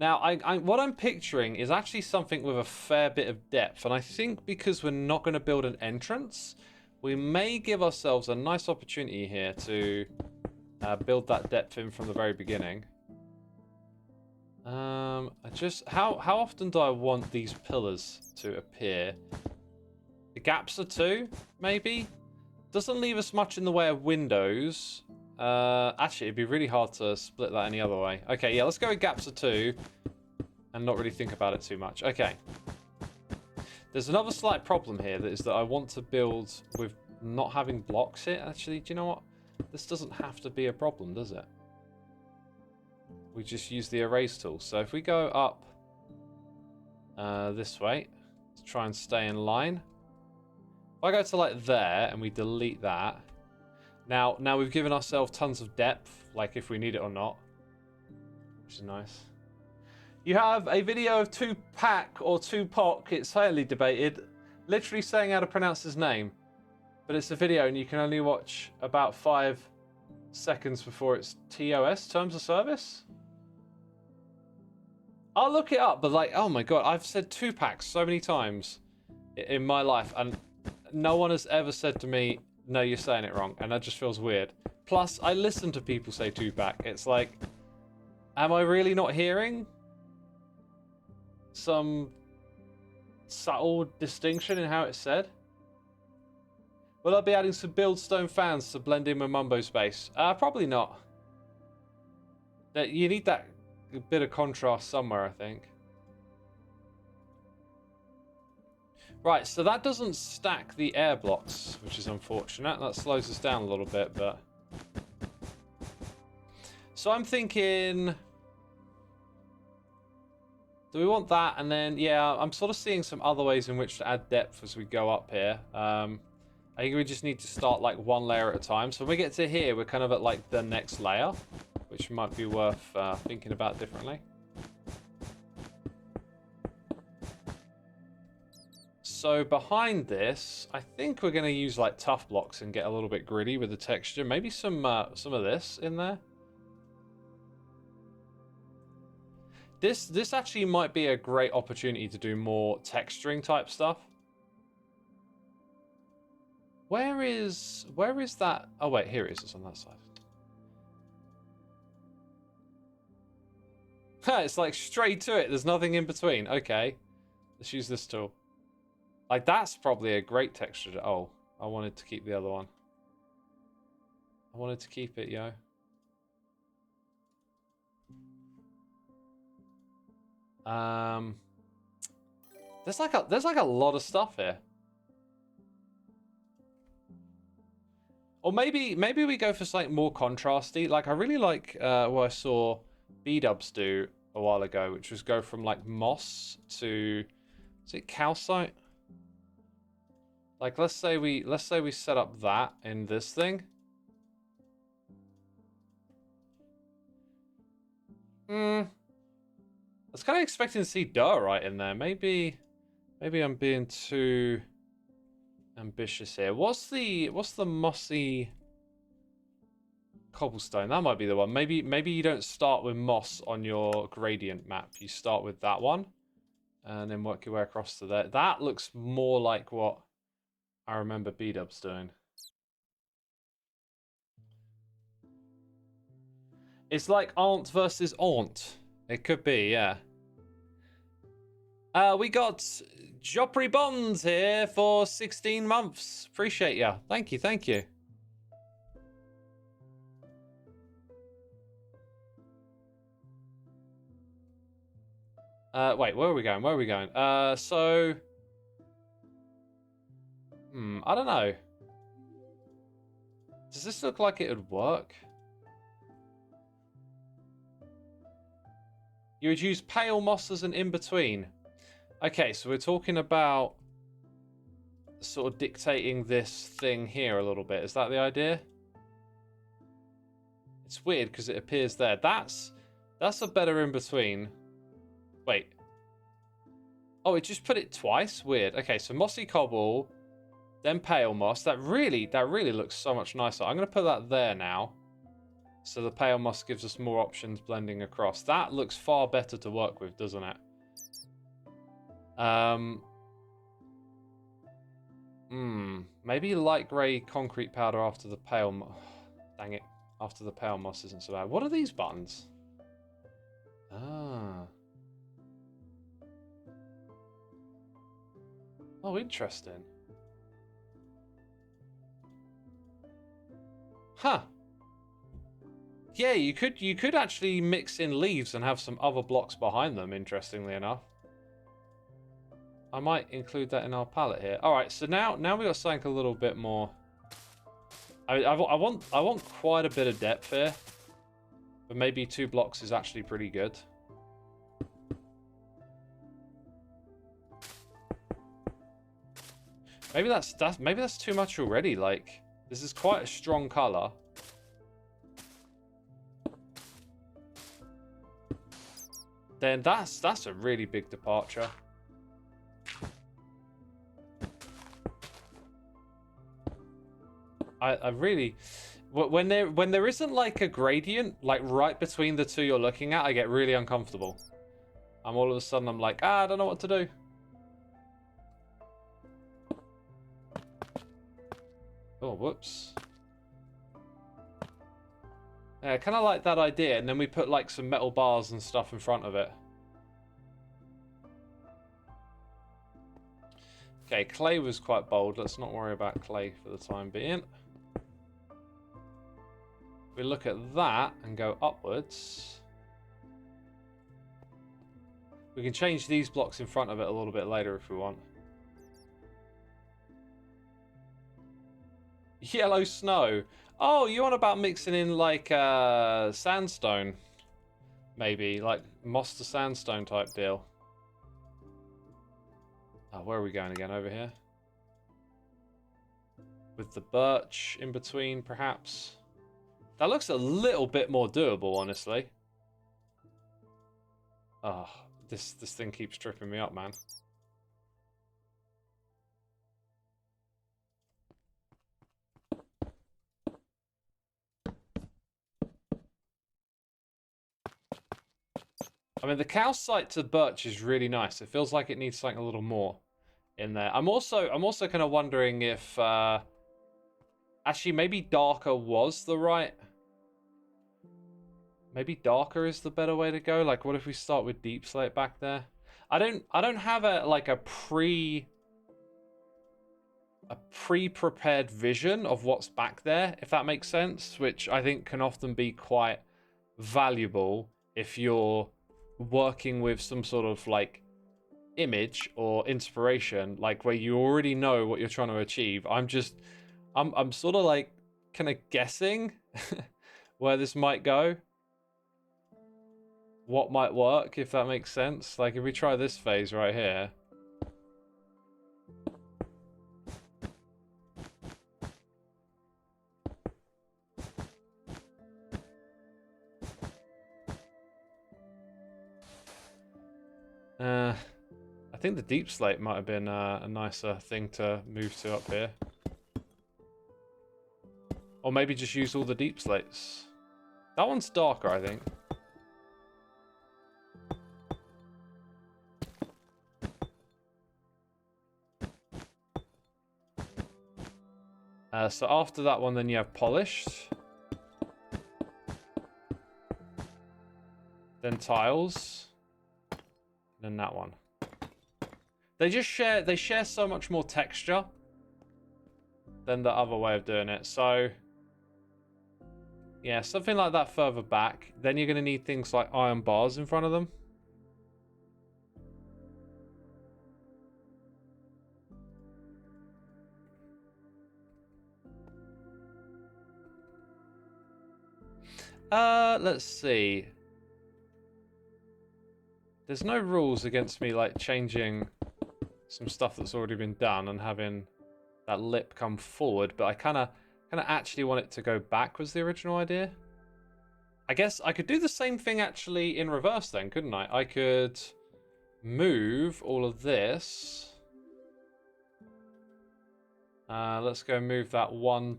Now, what I'm picturing is actually something with a fair bit of depth. And I think because we're not going to build an entrance, we may give ourselves a nice opportunity here to build that depth in from the very beginning. How often do I want these pillars to appear? The gaps are 2, maybe? Doesn't leave us much in the way of windows. Actually, it'd be really hard to split that any other way. Okay, yeah, let's go with gaps of 2 and not really think about it too much. Okay. There's another slight problem here, that is that I want to build with not having blocks here. Actually, do you know what? This doesn't have to be a problem, does it? We just use the erase tool. So if we go up this way, let's try and stay in line. If I go to like there and we delete that, now we've given ourselves tons of depth, like if we need it or not, which is nice. You have a video of Tupac or Tupac, it's highly debated, literally saying how to pronounce his name. But it's a video and you can only watch about 5 seconds before it's TOS, Terms of Service? I'll look it up, but like, oh my god, I've said Tupac so many times in my life, and no one has ever said to me, no, you're saying it wrong, and that just feels weird. Plus, I listen to people say Tupac. It's like, am I really not hearing some subtle distinction in how it's said? Will I be adding some Buildstone fans to blend in with Mumbo space? Probably not. You need that bit of contrast somewhere, I think. Right, so that doesn't stack the air blocks, which is unfortunate. That slows us down a little bit, but... So I'm thinking... Do we want that? And then, yeah, I'm sort of seeing some other ways in which to add depth as we go up here. I think we just need to start like one layer at a time. So when we get to here, we're kind of at like the next layer, which might be worth thinking about differently. So behind this, I think we're going to use like tough blocks and get a little bit gritty with the texture. Maybe some of this in there. This actually might be a great opportunity to do more texturing type stuff. Where is that? Oh wait, here it is. It's on that side. It's like straight to it. There's nothing in between. Okay, let's use this tool. Like that's probably a great texture. Oh, I wanted to keep the other one. I wanted to keep it, yo. There's like a lot of stuff here. Or maybe we go for something more contrasty. Like I really like what I saw B-dubs do a while ago, which was go from like moss to, is it calcite? Like let's say we set up that in this thing. I was kind of expecting to see diorite in there. Maybe I'm being too ambitious here. What's the mossy cobblestone? That might be the one. Maybe you don't start with moss on your gradient map. You start with that one and then work your way across to there. That looks more like what I remember B-dubs doing. It's like aunt versus aunt. It could be, yeah. We got Joffrey Bonds here for 16 months. Appreciate ya. Thank you, thank you. Wait, where are we going? Where are we going? So... I don't know. Does this look like it would work? You would use pale moss as an in-between. Okay, so we're talking about sort of dictating this thing here a little bit. Is that the idea? It's weird because it appears there. That's a better in-between. Wait. Oh, it just put it twice? Weird. Okay, so mossy cobble, then pale moss. That really looks so much nicer. I'm going to put that there now. So the pale moss gives us more options blending across. That looks far better to work with, doesn't it? Maybe light grey concrete powder after the pale dang it. After the pale moss isn't so bad. What are these buttons? Ah. Oh, interesting. Huh. Yeah, you could actually mix in leaves and have some other blocks behind them, interestingly enough. I might include that in our palette here. Alright, so now we got something a little bit more. I want quite a bit of depth here. But maybe 2 blocks is actually pretty good. Maybe that's too much already. Like, this is quite a strong color. Then that's a really big departure. I really, when there isn't like a gradient like right between the two you're looking at, I get really uncomfortable. All of a sudden I'm like, I don't know what to do. Oh, whoops. Yeah, I kind of like that idea, and then we put like some metal bars and stuff in front of it. Okay, clay was quite bold. Let's not worry about clay for the time being. We look at that and go upwards. We can change these blocks in front of it a little bit later if we want. Yellow snow. Oh, you on about mixing in like sandstone? Maybe like moss to sandstone type deal. Oh, where are we going again? Over here? With the birch in between, perhaps? That looks a little bit more doable, honestly. Oh, this thing keeps tripping me up, man. I mean, the calcite to birch is really nice. It feels like it needs something a little more in there. I'm also kind of wondering if actually maybe darker was the right. Maybe darker is the better way to go. Like, what if we start with deep slate back there? I don't have a pre-prepared vision of what's back there, if that makes sense, which I think can often be quite valuable if you're working with some sort of like image or inspiration, like where you already know what you're trying to achieve. I'm sort of like kind of guessing where this might go. What might work, if that makes sense. Like if we try this phase right here. I think the deep slate might have been a nicer thing to move to up here. Or maybe just use all the deep slates. That one's darker, I think. So after that one, then you have polished. Then tiles. Then that one. They share so much more texture than the other way of doing it. So yeah, something like that further back. Then you're going to need things like iron bars in front of them. Let's see. There's no rules against me like changing some stuff that's already been done and having that lip come forward, but I kind of actually want it to go back was the original idea. I guess I could do the same thing actually in reverse then, couldn't I? I could move all of this. Let's go move that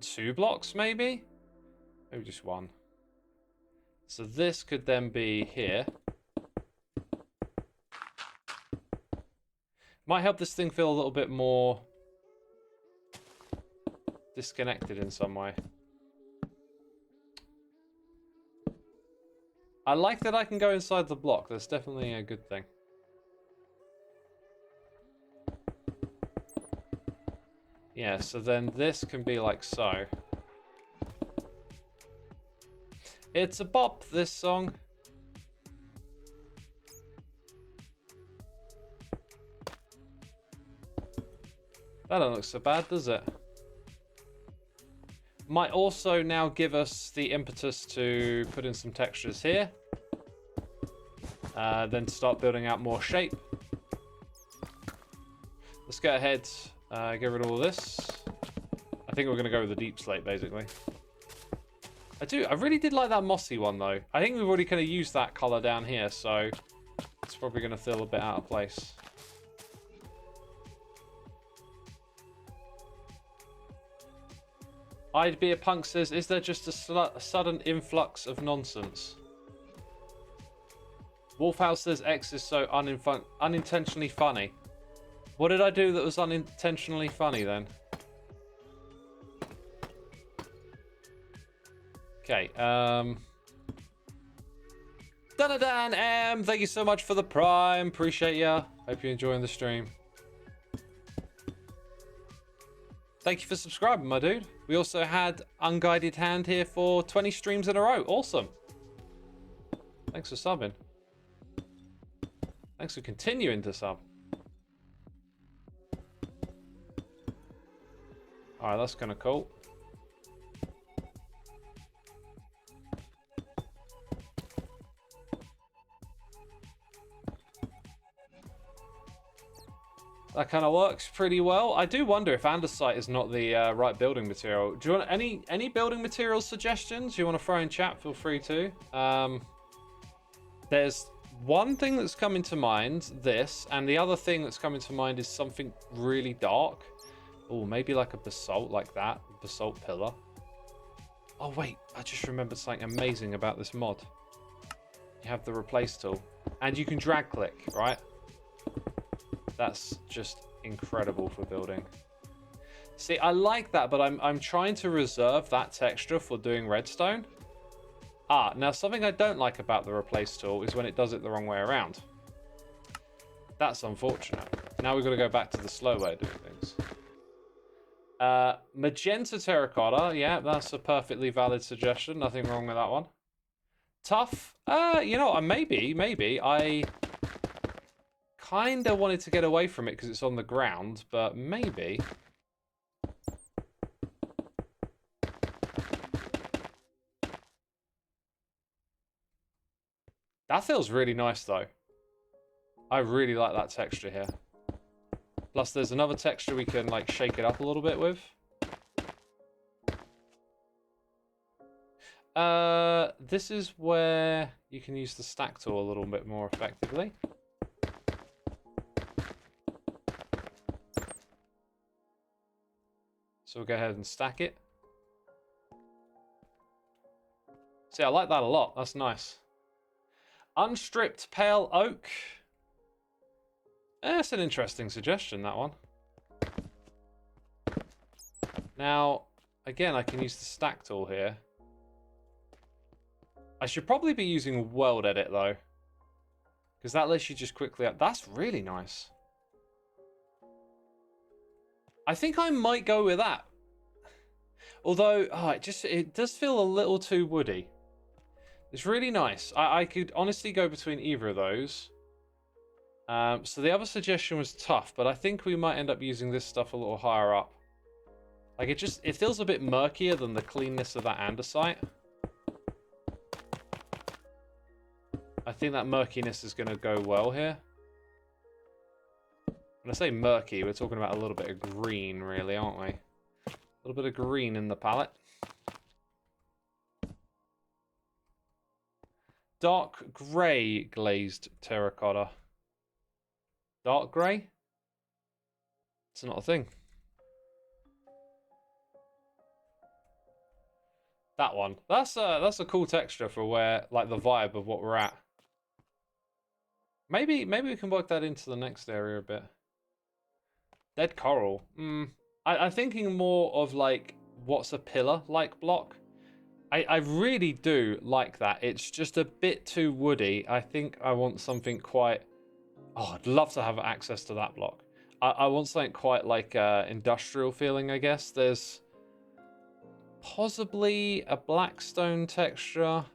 2 blocks maybe? Maybe just 1. So this could then be here. Might help this thing feel a little bit more disconnected in some way. I like that I can go inside the block. That's definitely a good thing. Yeah, so then this can be like so. It's a bop, this song. That don't look so bad, does it? Might also now give us the impetus to put in some textures here. Then start building out more shape. Let's go ahead, get rid of all this. I think we're going to go with the deep slate, basically. I really did like that mossy one, though. I think we've already kind of used that color down here, so it's probably going to feel a bit out of place. I'd Be a Punk says, is there just a sudden influx of nonsense? Wolfhouse says, X is so unintentionally funny. What did I do that was unintentionally funny, then? Okay, Dan, thank you so much for the Prime. Appreciate ya. Hope you're enjoying the stream. Thank you for subscribing, my dude. We also had Unguided Hand here for 20 streams in a row. Awesome. Thanks for subbing. Thanks for continuing to sub. Alright, that's kind of cool. That kind of works pretty well. I do wonder if andesite is not the right building material. Do you want any building material suggestions you want to throw in chat? Feel free to. There's one thing that's coming to mind, this, and the other thing that's coming to mind is something really dark. Oh, maybe like a basalt like that. Basalt pillar. Oh, wait. I just remembered something amazing about this mod. You have the replace tool. And you can drag click, right? That's just incredible for building. See, I like that, but I'm trying to reserve that texture for doing redstone. Now something I don't like about the replace tool is when it does it the wrong way around. That's unfortunate. Now we've got to go back to the slow way of doing things. Magenta terracotta, yeah, that's a perfectly valid suggestion. Nothing wrong with that one. Tough, you know, maybe. I kind of wanted to get away from it because it's on the ground, but maybe. That feels really nice, though. I really like that texture here. Plus, there's another texture we can, like, shake it up a little bit with. This is where you can use the stack tool a little bit more effectively. So we'll go ahead and stack it. See, I like that a lot. That's nice. Unstripped pale oak. That's an interesting suggestion, that one. Now, again, I can use the stack tool here. I should probably be using world edit, though. Because that lets you just quickly... That's really nice. I think I might go with that. Although, it does feel a little too woody. It's really nice. I could honestly go between either of those. So the other suggestion was tough, but I think we might end up using this stuff a little higher up. Like, it feels a bit murkier than the cleanness of that andesite. I think that murkiness is going to go well here. When I say murky, we're talking about a little bit of green, really, aren't we? A little bit of green in the palette. Dark grey glazed terracotta. Dark grey? It's not a thing. That one. That's a cool texture for where, like, the vibe of what we're at. Maybe we can work that into the next area a bit. Dead coral. I'm thinking more of, like, what's a pillar-like block. I really do like that. It's just a bit too woody. I think I want something quite... Oh, I'd love to have access to that block. I want something quite like industrial feeling, I guess. There's possibly a blackstone texture.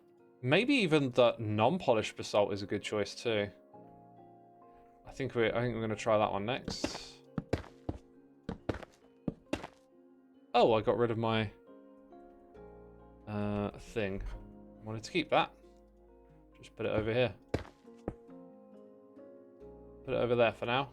Maybe even the non-polished basalt is a good choice too. I think we're going to try that one next. Oh, I got rid of my thing. I wanted to keep that. Just put it over here. Put it over there for now.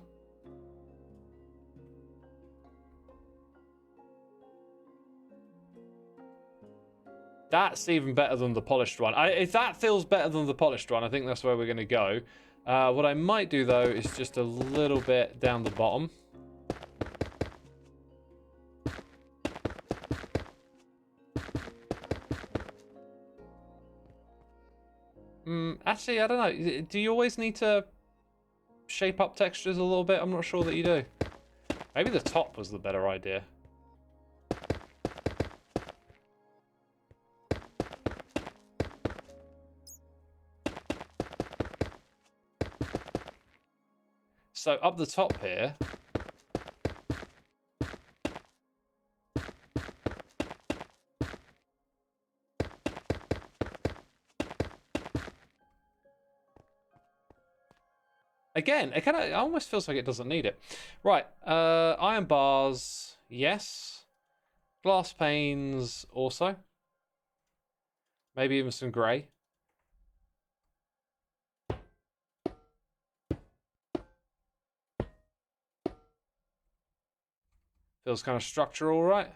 That's even better than the polished one. If that feels better than the polished one, I think that's where we're going to go. What I might do, though, is just a little bit down the bottom. Actually, I don't know. Do you always need to shape up textures a little bit? I'm not sure that you do. Maybe the top was the better idea. So up the top here, again, it almost feels like it doesn't need it. Right, iron bars, yes. Glass panes also. Maybe even some grey. Feels kind of structural, right?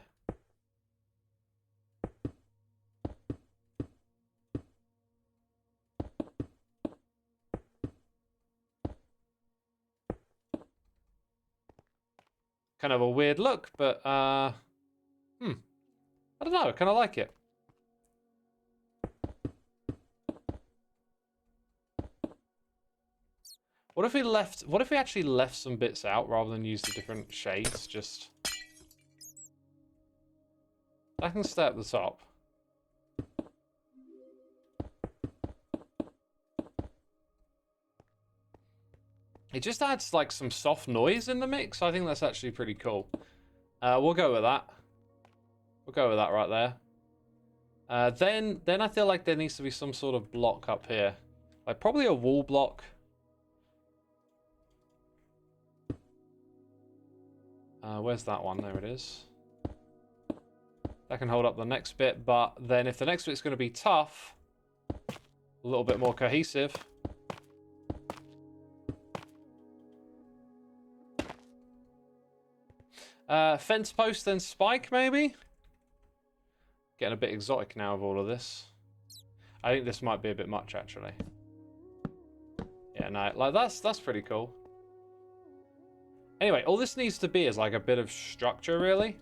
Kind of a weird look, but I don't know, I kind of like it. What if we actually left some bits out rather than use the different shades? Just I can stay at the top. It just adds like some soft noise in the mix. I think that's actually pretty cool. We'll go with that. We'll go with that right there. Then I feel like there needs to be some sort of block up here. Like probably a wall block. Where's that one? There it is. That can hold up the next bit, but then if the next bit's going to be tough, a little bit more cohesive. Fence post, then spike, maybe? Getting a bit exotic now of all of this. I think this might be a bit much, actually. Yeah, no, like that's pretty cool. Anyway, all this needs to be is like a bit of structure, really.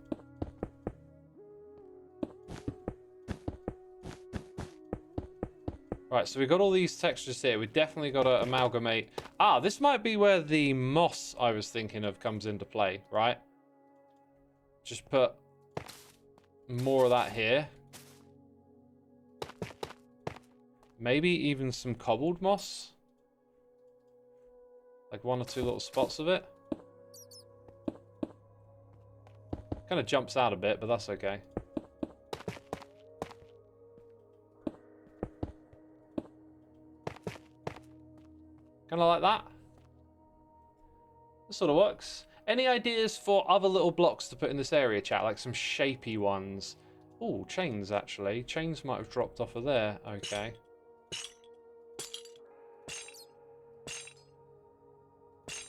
Right, so we've got all these textures here. We've definitely got to amalgamate. Ah, this might be where the moss I was thinking of comes into play, right? Just put more of that here. Maybe even some cobbled moss. Like 1 or 2 little spots of it. Kind of jumps out a bit, but that's okay. Kind of like that. This sort of works. Any ideas for other little blocks to put in this area, chat? Like some shapy ones. Oh, chains, actually. Chains might have dropped off of there. Okay.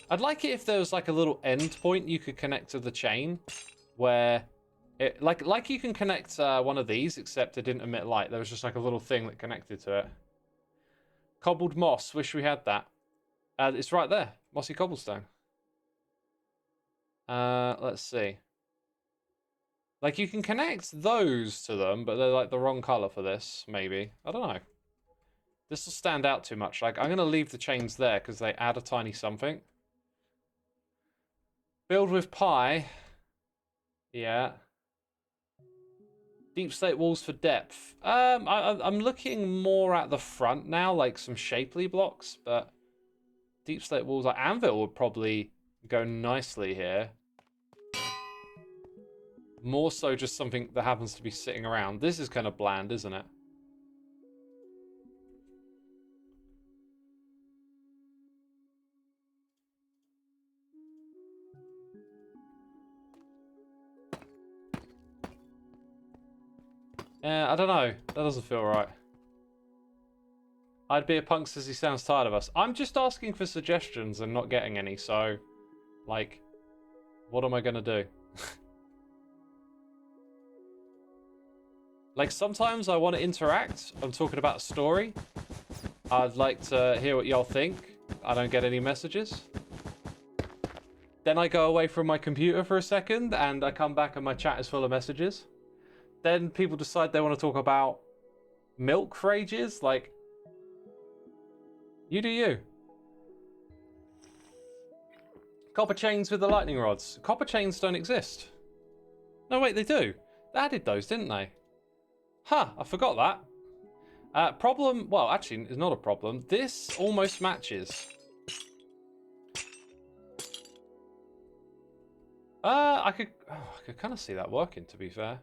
I'd like it if there was like a little end point you could connect to the chain. Where, it like you can connect one of these, except it didn't emit light. There was just like a little thing that connected to it. Cobbled moss. Wish we had that. It's right there. Mossy cobblestone. Let's see. Like, you can connect those to them, but they're, like, the wrong color for this, maybe. I don't know. This will stand out too much. Like, I'm going to leave the chains there, because they add a tiny something. Build with pie. Yeah. Deep slate walls for depth. I'm looking more at the front now, like some shapely blocks, but deep slate walls, like anvil would probably go nicely here. More so just something that happens to be sitting around. This is kind of bland, isn't it? I don't know. That doesn't feel right. I'd be a punk says he sounds tired of us. I'm just asking for suggestions and not getting any, so... Like, what am I gonna do? Like, sometimes I want to interact. I'm talking about a story. I'd like to hear what y'all think. I don't get any messages. Then I go away from my computer for a second, and I come back and my chat is full of messages. Then people decide they want to talk about milk for ages. Like, you do you. Copper chains with the lightning rods. Copper chains don't exist. No, wait, they do. They added those, didn't they? Huh, I forgot that. Problem, well, actually, it's not a problem. This almost matches. I could kind of see that working, to be fair.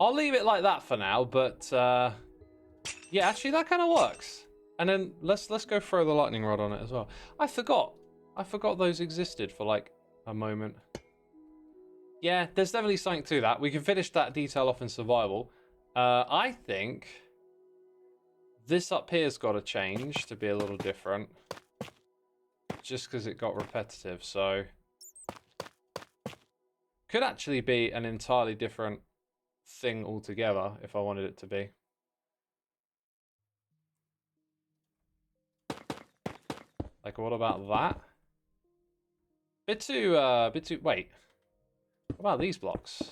I'll leave it like that for now, but yeah, actually, that kind of works. And then let's go throw the lightning rod on it as well. I forgot those existed for like a moment. Yeah, there's definitely something to that. We can finish that detail off in survival. I think this up here's got to change to be a little different. Just because it got repetitive, so... Could actually be an entirely different thing altogether if I wanted it to be. Like, what about that? Bit too, wait. What about these blocks?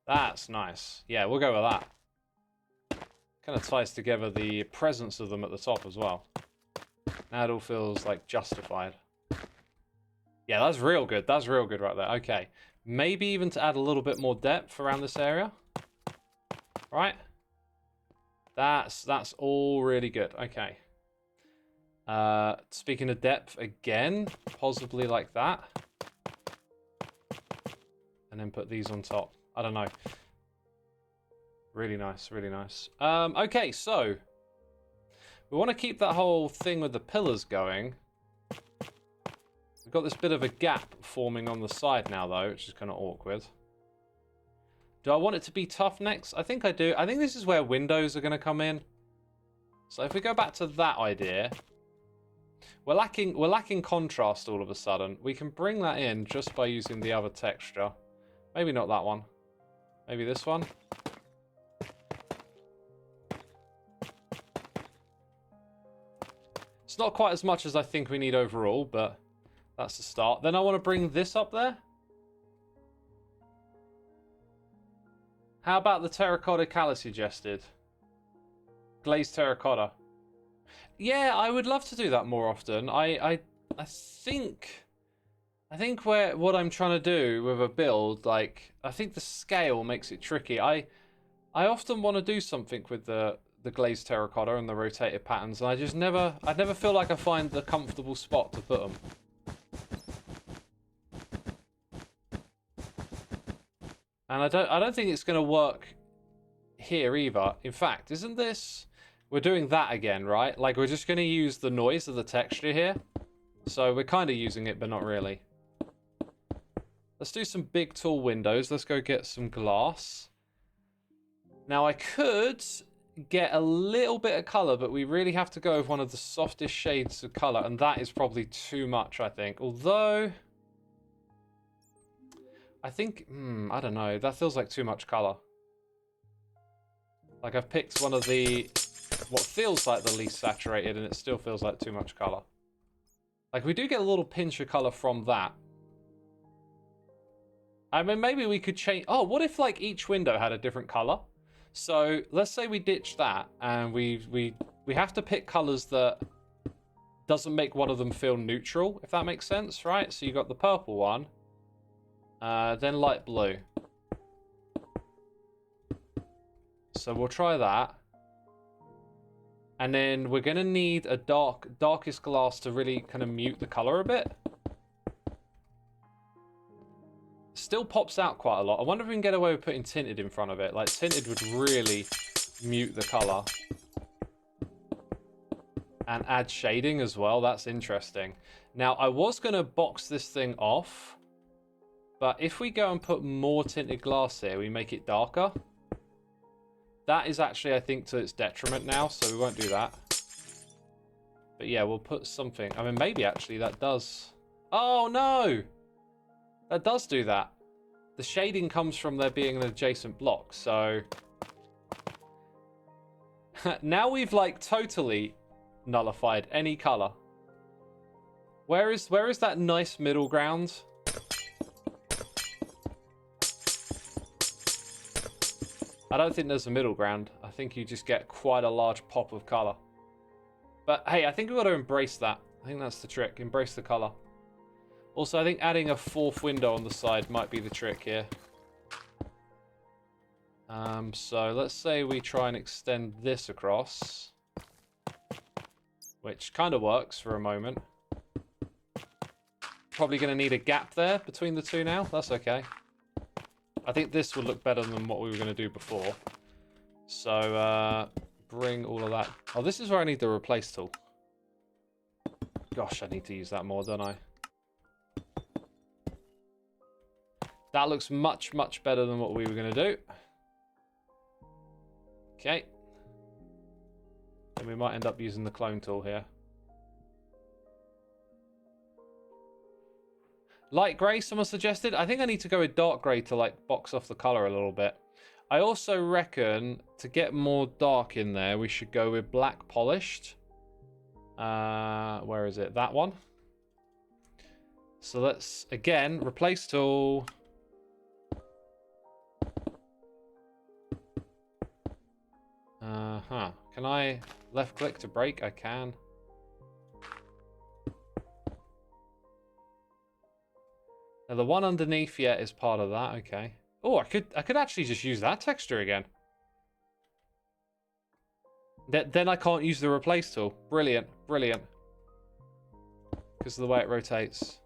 That's nice. Yeah, we'll go with that. Kind of ties together the presence of them at the top as well. Now it all feels like justified. Yeah, that's real good. That's real good right there. Okay. Maybe even to add a little bit more depth around this area. Right? That's all really good. Okay. Speaking of depth again, possibly like that. And then put these on top. I don't know. Really nice, really nice. Okay, so we want to keep that whole thing with the pillars going. We've got this bit of a gap forming on the side now, though, which is kind of awkward. Do I want it to be tough next? I think I do. I think this is where windows are going to come in. So if we go back to that idea, we're lacking contrast all of a sudden. We can bring that in just by using the other texture. Maybe not that one. Maybe this one. It's not quite as much as I think we need overall, but that's the start. Then I want to bring this up there. How about the terracotta Calla suggested? Glazed terracotta. Yeah, I would love to do that more often. I think what I'm trying to do with a build, like, I think the scale makes it tricky. I often want to do something with the glazed terracotta and the rotated patterns, and I never feel like I find the comfortable spot to put them. And I don't think it's going to work here either. In fact, isn't this... We're doing that again, right? Like, we're just going to use the noise of the texture here. So we're kind of using it, but not really. Let's do some big, tall windows. Let's go get some glass. Now, I could get a little bit of color, but we really have to go with one of the softest shades of color, and that is probably too much, I think. Although... I think, I don't know. That feels like too much color. Like, I've picked one of what feels like the least saturated, and it still feels like too much color. Like, we do get a little pinch of color from that. I mean, maybe we could change... Oh, what if, like, each window had a different color? So, let's say we ditch that, and we have to pick colors that doesn't make one of them feel neutral, if that makes sense, right? So you got the purple one. Then light blue. So we'll try that. And then we're going to need a darkest glass to really kind of mute the color a bit. Still pops out quite a lot. I wonder if we can get away with putting tinted in front of it. Like, tinted would really mute the color. And add shading as well. That's interesting. Now, I was going to box this thing off. But if we go and put more tinted glass here, we make it darker. That is actually, I think, to its detriment now, so we won't do that. But yeah, we'll put something. I mean, maybe actually that does... Oh, no! That does do that. The shading comes from there being an adjacent block, so... Now we've, like, totally nullified any color. Where is that nice middle ground? I don't think there's a middle ground. I think you just get quite a large pop of color. But hey, I think we've got to embrace that. I think that's the trick. Embrace the color. Also, I think adding a fourth window on the side might be the trick here. So let's say we try and extend this across. Which kind of works for a moment. Probably going to need a gap there between the two now. That's okay. I think this would look better than what we were going to do before. So, bring all of that. Oh, this is where I need the replace tool. Gosh, I need to use that more, don't I? That looks much, much better than what we were going to do. Okay. And we might end up using the clone tool here. Light grey, someone suggested. I think I need to go with dark grey to like box off the color a little bit. I also reckon to get more dark in there, we should go with black polished. Where is it? That one. So let's, again, replace tool. Can I left click to break? I can. Now the one underneath yet is part of that. Okay. Oh, I could actually just use that texture again. Then I can't use the replace tool. Brilliant, brilliant. Because of the way it rotates.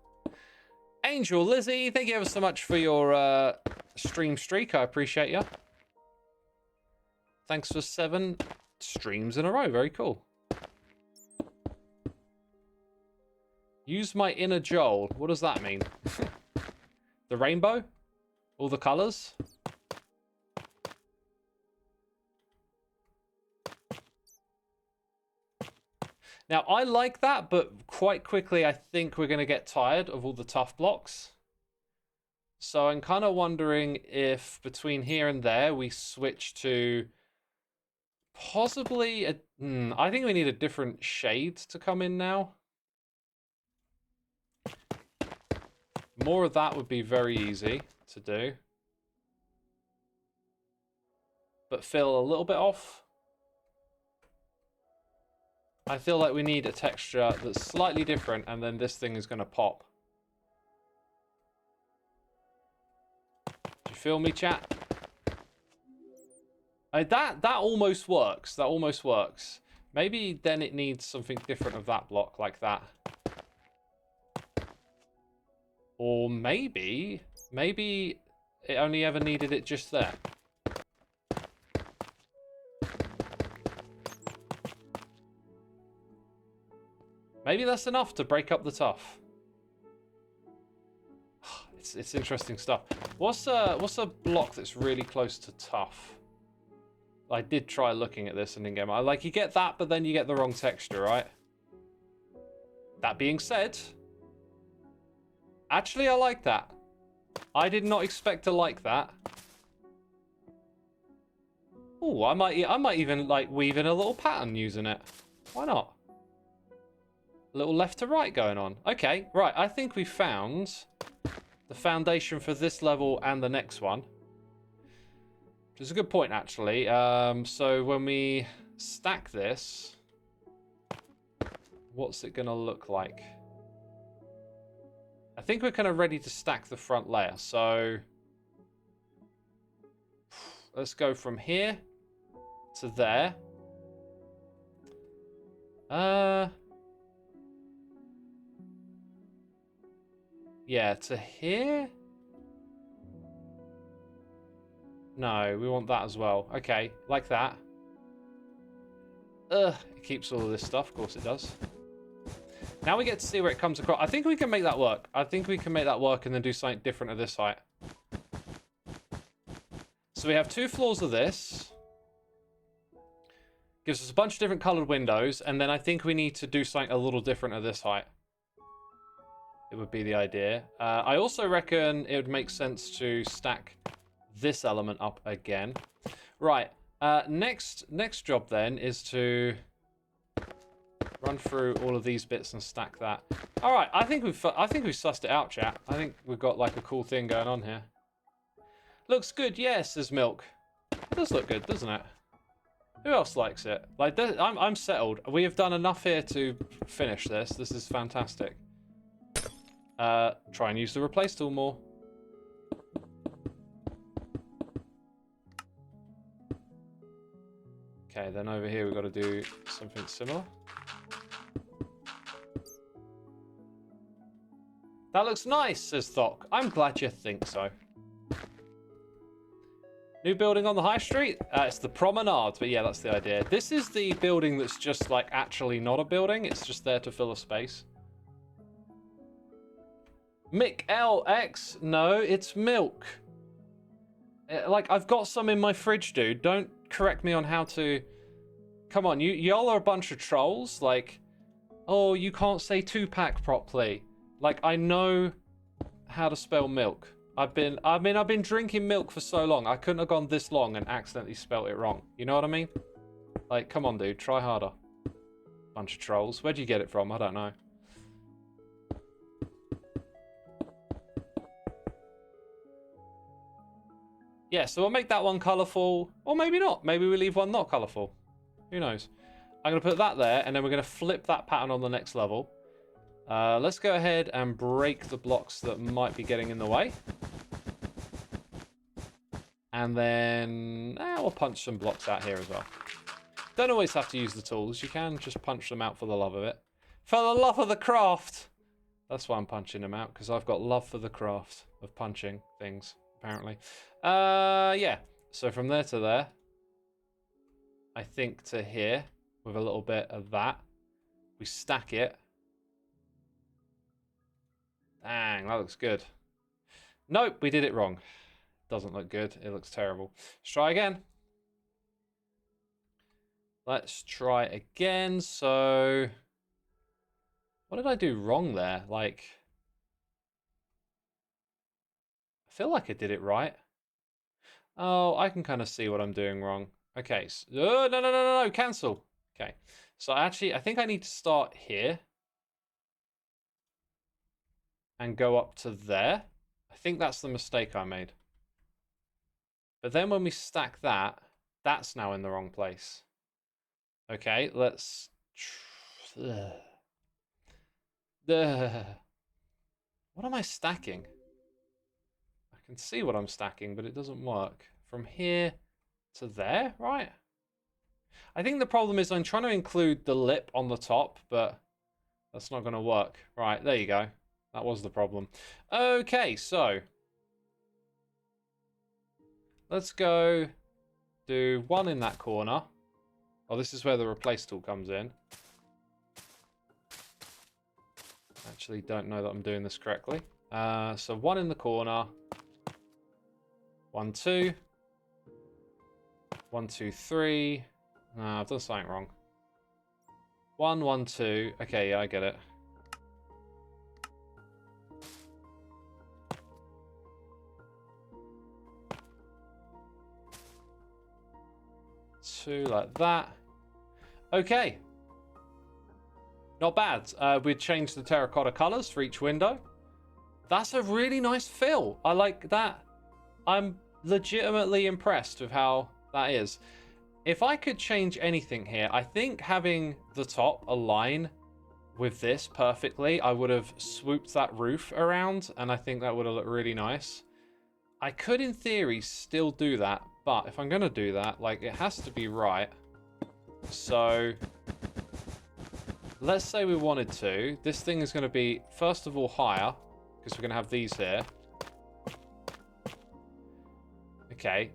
Angel Lizzie, thank you ever so much for your stream streak. I appreciate you. Thanks for 7 streams in a row. Very cool. Use my inner Joel. What does that mean? The rainbow? All the colors? Now, I like that, but quite quickly, I think we're going to get tired of all the tough blocks. So I'm kind of wondering if between here and there, we switch to possibly I think we need a different shade to come in now. More of that would be very easy to do. But fill a little bit off. I feel like we need a texture that's slightly different, and then this thing is going to pop. Do you feel me, chat? That almost works. That almost works. Maybe then it needs something different of that block, like that. Or maybe it only ever needed it just there. Maybe that's enough to break up the tough. It's interesting stuff. What's a block that's really close to tough? I did try looking at this and didn't get my... Like, you get that, but then you get the wrong texture, right? That being said... Actually, I like that. I did not expect to like that. Oh, I might even, like, weave in a little pattern using it. Why not? A little left to right going on. Okay, right. I think we found the foundation for this level and the next one. Which is a good point, actually. So when we stack this, what's it going to look like? I think we're kind of ready to stack the front layer. So let's go from here to there. Yeah, to here. No, we want that as well. Okay, like that. It keeps all of this stuff. Of course it does. Now we get to see where it comes across. I think we can make that work. I think we can make that work and then do something different at this height. So we have 2 floors of this. Gives us a bunch of different colored windows. And then I think we need to do something a little different at this height. It would be the idea. I also reckon it would make sense to stack this element up again. Right. Next job then is to run through all of these bits and stack that. All right, I think we've sussed it out, chat. I think we've got like a cool thing going on here. Looks good, yes, says Milk. It does look good, doesn't it? Who else likes it? Like, I'm settled. We have done enough here to finish this. This is fantastic. Try and use the replace tool more. Okay, then over here we've got to do something similar. That looks nice, says Thok. I'm glad you think so. New building on the high street? It's the promenade, but yeah, that's the idea. This is the building that's just like actually not a building. It's just there to fill a space. Mick LX? No, it's Milk. Like, I've got some in my fridge, dude. Don't correct me on how to... Come on, y'all are a bunch of trolls. Like, oh, you can't say 2-pack properly. Like, I know how to spell milk. I've been drinking milk for so long. I couldn't have gone this long and accidentally spelt it wrong. You know what I mean? Like, come on, dude. Try harder. Bunch of trolls. Where'd you get it from? I don't know. Yeah, so we'll make that one colourful. Or maybe not. Maybe we leave one not colourful. Who knows? I'm going to put that there, and then we're going to flip that pattern on the next level. Let's go ahead and break the blocks that might be getting in the way. And then we'll punch some blocks out here as well. Don't always have to use the tools. You can just punch them out for the love of it. For the love of the craft! That's why I'm punching them out, because I've got love for the craft of punching things, apparently. Yeah, so from there to there, I think to here, with a little bit of that, we stack it. Dang, that looks good. Nope, we did it wrong. Doesn't look good. It looks terrible. Let's try again. Let's try again. So, what did I do wrong there? Like, I feel like I did it right. Oh, I can kind of see what I'm doing wrong. Okay. So, oh, no, cancel. Okay. So actually, I think I need to start here. And go up to there. I think that's the mistake I made. But then when we stack that, that's now in the wrong place. Okay, let's... What am I stacking? I can see what I'm stacking, but it doesn't work. From here to there, right? I think the problem is I'm trying to include the lip on the top, but that's not going to work. Right, there you go. That was the problem. Okay, so let's go do one in that corner. Oh, this is where the replace tool comes in. Actually, don't know that I'm doing this correctly. So one in the corner. 1, 2. 1, 2, 3. No, I've done something wrong. 1, 1, 2. Okay, yeah, I get it. 2 like that. Okay. Not bad. We'd changed the terracotta colors for each window. That's a really nice fill. I like that. I'm legitimately impressed with how that is. If I could change anything here, I think having the top align with this perfectly. I would have swooped that roof around, and I think that would have looked really nice. I could, in theory, still do that, but if I'm going to do that, like, it has to be right. So, let's say we wanted to. This thing is going to be, first of all, higher, because we're going to have these here. Okay.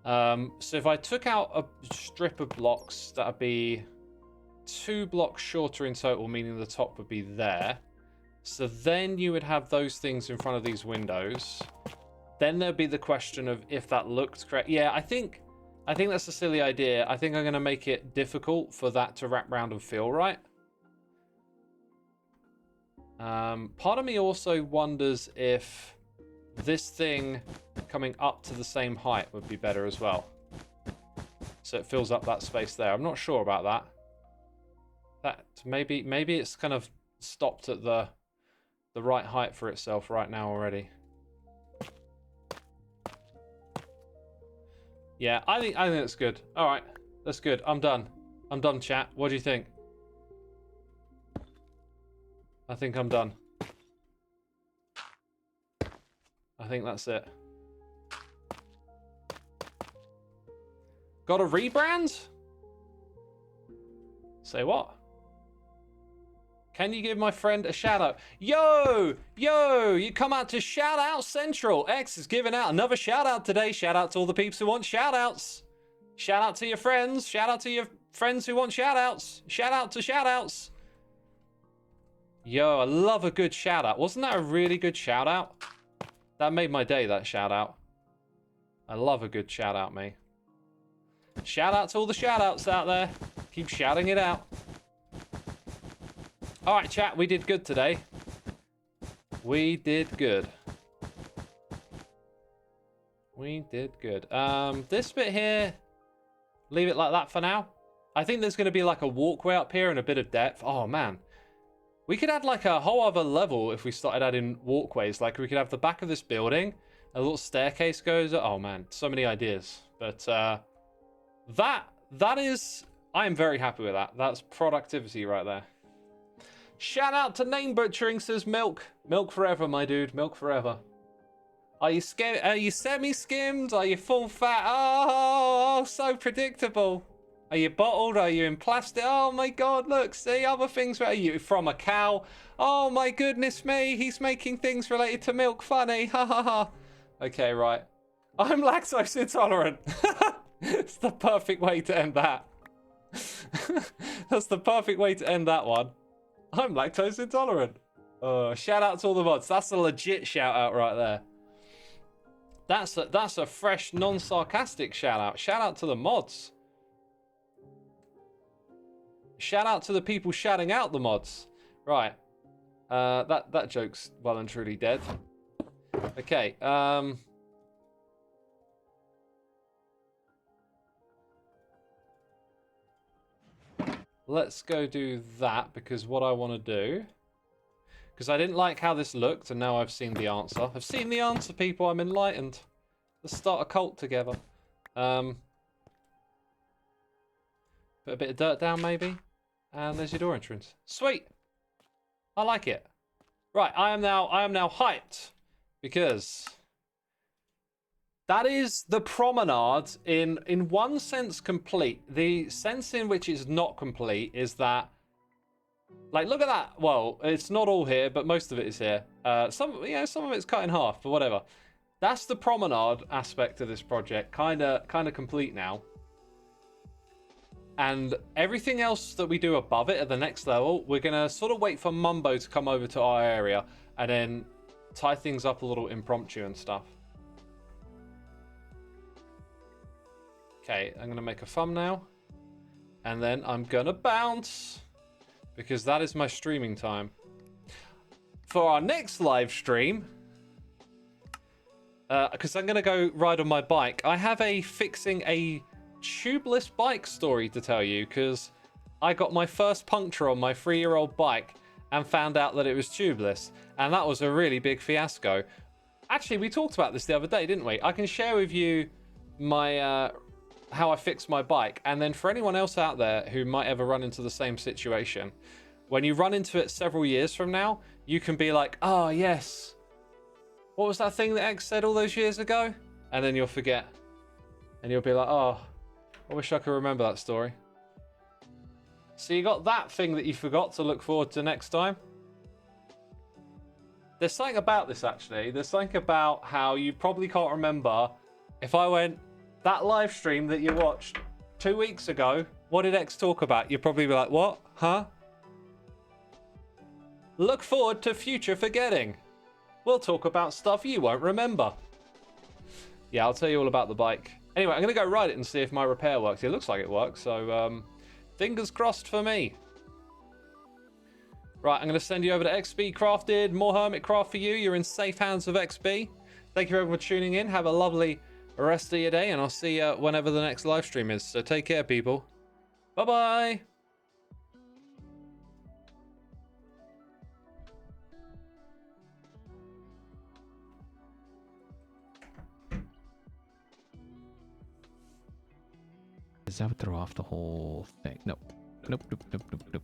So if I took out a strip of blocks, that would be 2 blocks shorter in total, meaning the top would be there. So then you would have those things in front of these windows. Then there'd be the question of if that looked correct. Yeah, I think that's a silly idea. I think I'm going to make it difficult for that to wrap around and feel right. Part of me also wonders if this thing coming up to the same height would be better as well. So it fills up that space there. I'm not sure about that. That maybe it's kind of stopped at the right height for itself right now already. Yeah, I think that's good. All right, that's good. I'm done. I'm done, chat. What do you think? I think I'm done. I think that's it. Got a rebrand? Say what? Can you give my friend a shout out? Yo, you come out to Shout Out Central. X is giving out another shout out today. Shout out to all the peeps who want shout outs. Shout out to your friends. Shout out to your friends who want shout outs. Shout out to shout outs. Yo, I love a good shout out. Wasn't that a really good shout out? That made my day, that shout out. I love a good shout out, me. Shout out to all the shout outs out there. Keep shouting it out. All right, chat, we did good today. We did good. We did good. This bit here, leave it like that for now. I think there's going to be like a walkway up here and a bit of depth. Oh, man. We could add like a whole other level if we started adding walkways. Like we could have the back of this building, a little staircase goes. Oh, man, so many ideas. But that is, I am very happy with that. That's productivity right there. Shout out to Name Butchering, says Milk. Milk forever, my dude. Milk forever. Are you scared? Are you semi-skimmed? Are you full fat? Oh, so predictable. Are you bottled? Are you in plastic? Oh my god, look, see other things. Are you from a cow? Oh my goodness me, he's making things related to milk funny. Ha ha ha. Okay, right. I'm lactose intolerant. It's the perfect way to end that. That's the perfect way to end that one. I'm lactose intolerant. Shout out to all the mods. That's a legit shout out right there. That's a fresh, non-sarcastic shout out. Shout out to the mods. Shout out to the people shouting out the mods. Right. That joke's well and truly dead. Okay. Let's go do that, because what I want to do... Because I didn't like how this looked, and now I've seen the answer. I've seen the answer, people. I'm enlightened. Let's start a cult together. Put a bit of dirt down, maybe. And there's your door entrance. Sweet. I like it. Right, I am now hyped. Because... that is the promenade in one sense complete. The sense in which it's not complete is that, like, look at that. Well, it's not all here, but most of it is here. Some of it's cut in half, but whatever. That's the promenade aspect of this project, kind of complete now. And everything else that we do above it at the next level, we're gonna sort of wait for Mumbo to come over to our area and then tie things up a little impromptu and stuff. Okay, I'm going to make a thumbnail, and then I'm going to bounce, because that is my streaming time. For our next live stream, because I'm going to go ride on my bike, I have a fixing a tubeless bike story to tell you, because I got my first puncture on my 3-year-old bike and found out that it was tubeless, and that was a really big fiasco. Actually, we talked about this the other day, didn't we? I can share with you my... how I fixed my bike, and then for anyone else out there who might ever run into the same situation, when you run into it several years from now, you can be like, oh, yes. What was that thing that X said all those years ago? And then you'll forget. And you'll be like, oh, I wish I could remember that story. So you got that thing that you forgot to look forward to next time. There's something about this, actually. There's something about how you probably can't remember. If I went, that live stream that you watched 2 weeks ago, what did X talk about? You'd probably be like, what? Huh? Look forward to future forgetting. We'll talk about stuff you won't remember. Yeah, I'll tell you all about the bike. Anyway, I'm going to go ride it and see if my repair works. It looks like it works, so fingers crossed for me. Right, I'm going to send you over to XB Crafted. More Hermitcraft for you. You're in safe hands with XB. Thank you everyone for tuning in. Have a lovely rest of your day, and I'll see you whenever the next live stream is. So take care, people. Bye-bye. Does that throw off the whole thing? Nope. Nope, nope, nope, nope, nope.